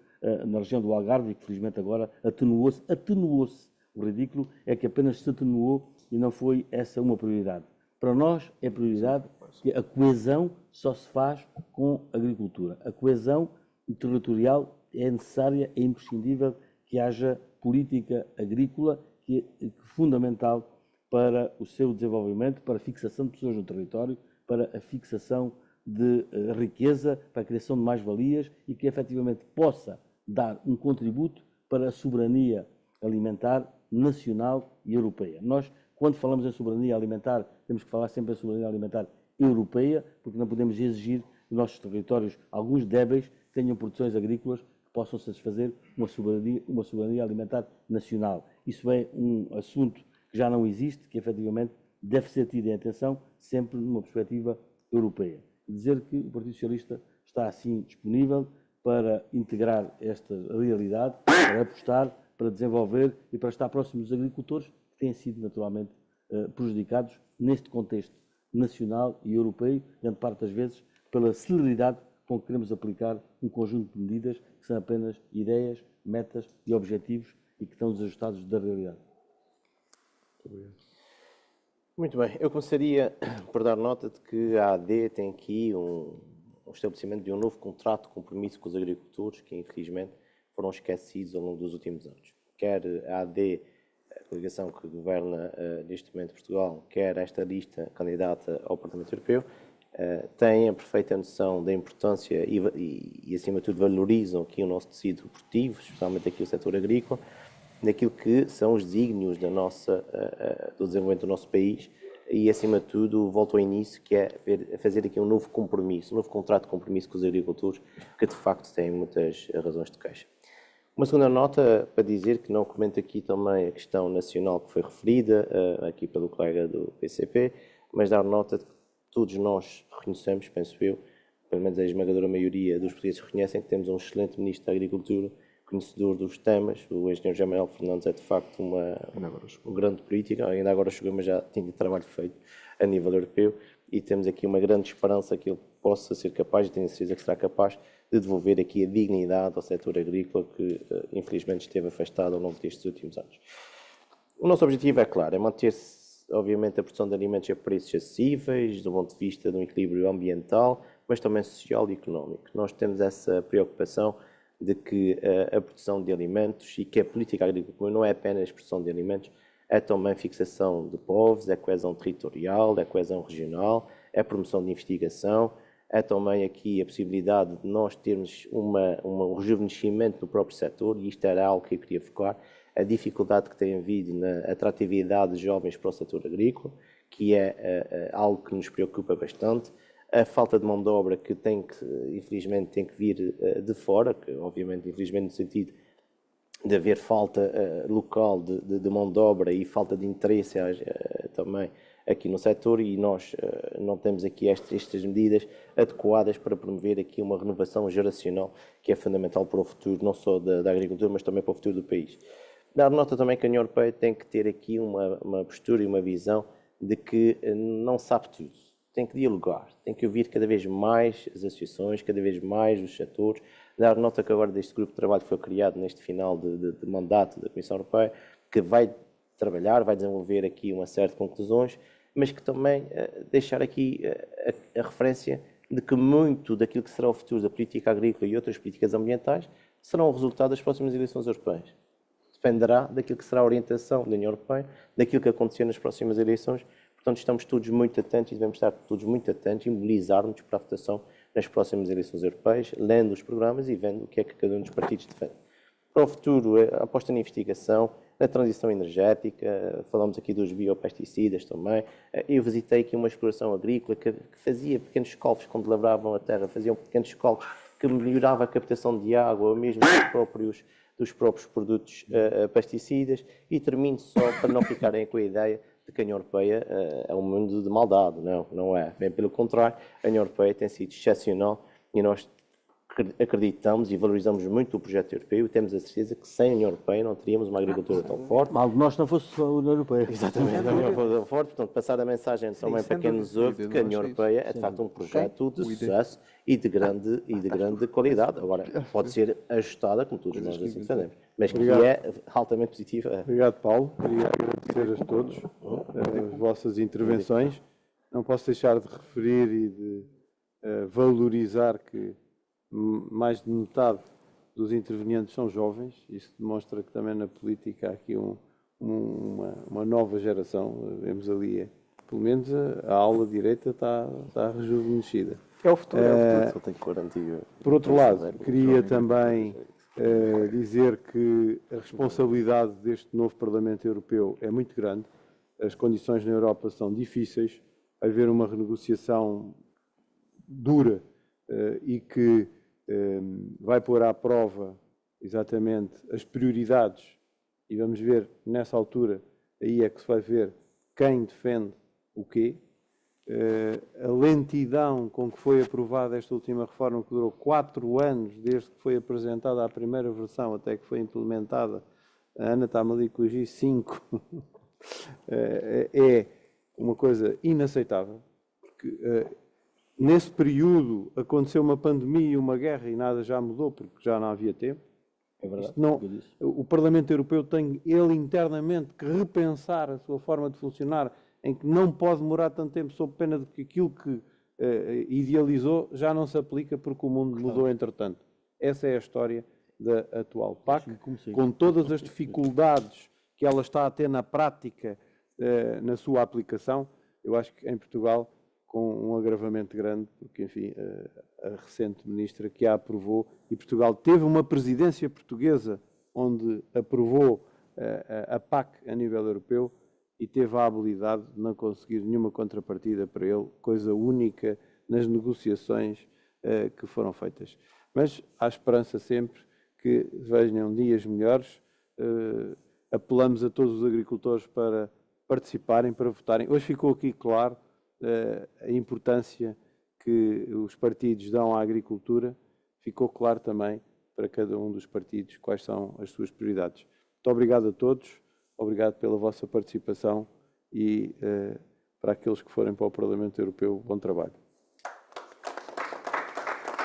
na região do Algarve e que felizmente agora atenuou-se. O ridículo é que apenas se atenuou e não foi essa uma prioridade. Para nós é prioridade que a coesão só se faz com agricultura. A coesão territorial é necessária, é imprescindível que haja política agrícola que é fundamental para o seu desenvolvimento, para a fixação de pessoas no território, para a fixação de riqueza, para a criação de mais-valias e que efetivamente possa dar um contributo para a soberania alimentar nacional e europeia. Nós, quando falamos em soberania alimentar, temos que falar sempre em soberania alimentar europeia, porque não podemos exigir dos nossos territórios, alguns débeis, tenham produções agrícolas que possam satisfazer uma soberania alimentar nacional. Isso é um assunto que já não existe, que efetivamente deve ser tido em atenção sempre numa perspectiva europeia. E dizer que o Partido Socialista está assim disponível para integrar esta realidade, para apostar, para desenvolver e para estar próximo dos agricultores que têm sido naturalmente prejudicados neste contexto nacional e europeu, grande parte das vezes pela celeridade com que queremos aplicar um conjunto de medidas que são apenas ideias, metas e objetivos e que estão desajustados da realidade. Muito bem, eu começaria por dar nota de que a AD tem aqui um estabelecimento de um novo contrato de compromisso com os agricultores que, infelizmente, foram esquecidos ao longo dos últimos anos. Quer a AD, a coligação que governa neste momento Portugal, quer esta lista candidata ao Parlamento Europeu, têm a perfeita noção da importância e, acima de tudo, valorizam aqui o nosso tecido produtivo, especialmente aqui o setor agrícola, daquilo que são os desígnios do desenvolvimento do nosso país e, acima de tudo, volto ao início, que é fazer aqui um novo compromisso, um novo contrato de compromisso com os agricultores, que de facto têm muitas razões de queixa. Uma segunda nota para dizer que não comento aqui também a questão nacional que foi referida aqui pelo colega do PCP, mas dar nota de que todos nós reconhecemos, penso eu, pelo menos a esmagadora maioria dos portugueses reconhecem que temos um excelente Ministro da Agricultura, conhecedor dos temas. O engenheiro José Manuel Fernandes é de facto um grande político, ainda agora chegou, mas já tinha trabalho feito a nível europeu e temos aqui uma grande esperança que ele possa ser capaz, e tenho certeza que será capaz, de devolver aqui a dignidade ao setor agrícola que infelizmente esteve afastado ao longo destes últimos anos. O nosso objetivo é claro, é manter-se obviamente a produção de alimentos a preços acessíveis, do ponto de vista de um equilíbrio ambiental, mas também social e económico. Nós temos essa preocupação de que a produção de alimentos e que a política agrícola não é apenas produção de alimentos, é também fixação de povos, é coesão territorial, é coesão regional, é promoção de investigação, é também aqui a possibilidade de nós termos um rejuvenescimento do próprio setor, e isto era algo que eu queria focar, a dificuldade que tem havido na atratividade de jovens para o setor agrícola, que é algo que nos preocupa bastante, a falta de mão de obra que infelizmente, tem que vir de fora, que obviamente, infelizmente, no sentido de haver falta local de mão de obra e falta de interesse também aqui no setor, e nós não temos aqui estas medidas adequadas para promover aqui uma renovação geracional que é fundamental para o futuro, não só da agricultura, mas também para o futuro do país. Dar nota também que a União Europeia tem que ter aqui uma postura e uma visão de que não sabe tudo. Tem que dialogar, tem que ouvir cada vez mais as associações, cada vez mais os setores. Dar nota que agora deste grupo de trabalho que foi criado neste final de mandato da Comissão Europeia, que vai trabalhar, vai desenvolver aqui uma série de conclusões, mas que também deixar aqui a referência de que muito daquilo que será o futuro da política agrícola e outras políticas ambientais serão o resultado das próximas eleições europeias. Dependerá daquilo que será a orientação da União Europeia, daquilo que acontecer nas próximas eleições. Portanto, estamos todos muito atentos e devemos estar todos muito atentos e mobilizar-nos para a votação nas próximas eleições europeias, lendo os programas e vendo o que é que cada um dos partidos defende. Para o futuro, a aposta na investigação, na transição energética, falamos aqui dos biopesticidas também. Eu visitei aqui uma exploração agrícola que fazia pequenos cálculos quando lavravam a terra, faziam pequenos cálculos que melhorava a captação de água, ou mesmo dos próprios produtos pesticidas, e termino só para não ficarem com a ideia de que a União Europeia é um mundo de maldade. Não é. Bem pelo contrário, a União Europeia tem sido excepcional e nós acreditamos e valorizamos muito o projeto europeu e temos a certeza que sem a União Europeia não teríamos uma agricultura tão forte. Mal de nós não fosse só a União Europeia. Exatamente, a União Europeia tão forte, portanto, passar a mensagem também para quem nos ouve que a União Europeia é de facto um projeto de sucesso e de grande qualidade. Agora, pode ser ajustada, como todos nós assim entendemos, mas que é altamente positiva. Obrigado, Paulo. Queria agradecer a todos as vossas intervenções. Não posso deixar de referir e de valorizar que mais de metade dos intervenientes são jovens. Isso demonstra que também na política há aqui uma nova geração. Vemos ali, pelo menos a ala direita está rejuvenescida. É o futuro, Só tenho que garantir. Por outro lado, queria também dizer que a responsabilidade deste novo Parlamento Europeu é muito grande. As condições na Europa são difíceis. Haver uma renegociação dura e que vai pôr à prova exatamente as prioridades, e vamos ver nessa altura, aí é que se vai ver quem defende o quê. A lentidão com que foi aprovada esta última reforma, que durou 4 anos, desde que foi apresentada a primeira versão até que foi implementada, a Ana está-me ali a corrigir, 5, é uma coisa inaceitável, porque nesse período aconteceu uma pandemia e uma guerra e nada já mudou, porque já não havia tempo. É verdade. O Parlamento Europeu tem, ele internamente, que repensar a sua forma de funcionar, em que não pode demorar tanto tempo, sob pena de que aquilo que idealizou já não se aplica porque o mundo mudou entretanto. Essa é a história da atual PAC, com todas as dificuldades que ela está a ter na prática, na sua aplicação. Eu acho que em Portugal, com um agravamento grande, porque, enfim, a recente ministra que a aprovou, e Portugal teve uma presidência portuguesa onde aprovou a PAC a nível europeu e teve a habilidade de não conseguir nenhuma contrapartida para ele, coisa única nas negociações que foram feitas. Mas há esperança sempre que venham dias melhores. Apelamos a todos os agricultores para participarem, para votarem. Hoje ficou aqui claro a importância que os partidos dão à agricultura. Ficou claro também para cada um dos partidos quais são as suas prioridades. Muito obrigado a todos, obrigado pela vossa participação e para aqueles que forem para o Parlamento Europeu, bom trabalho.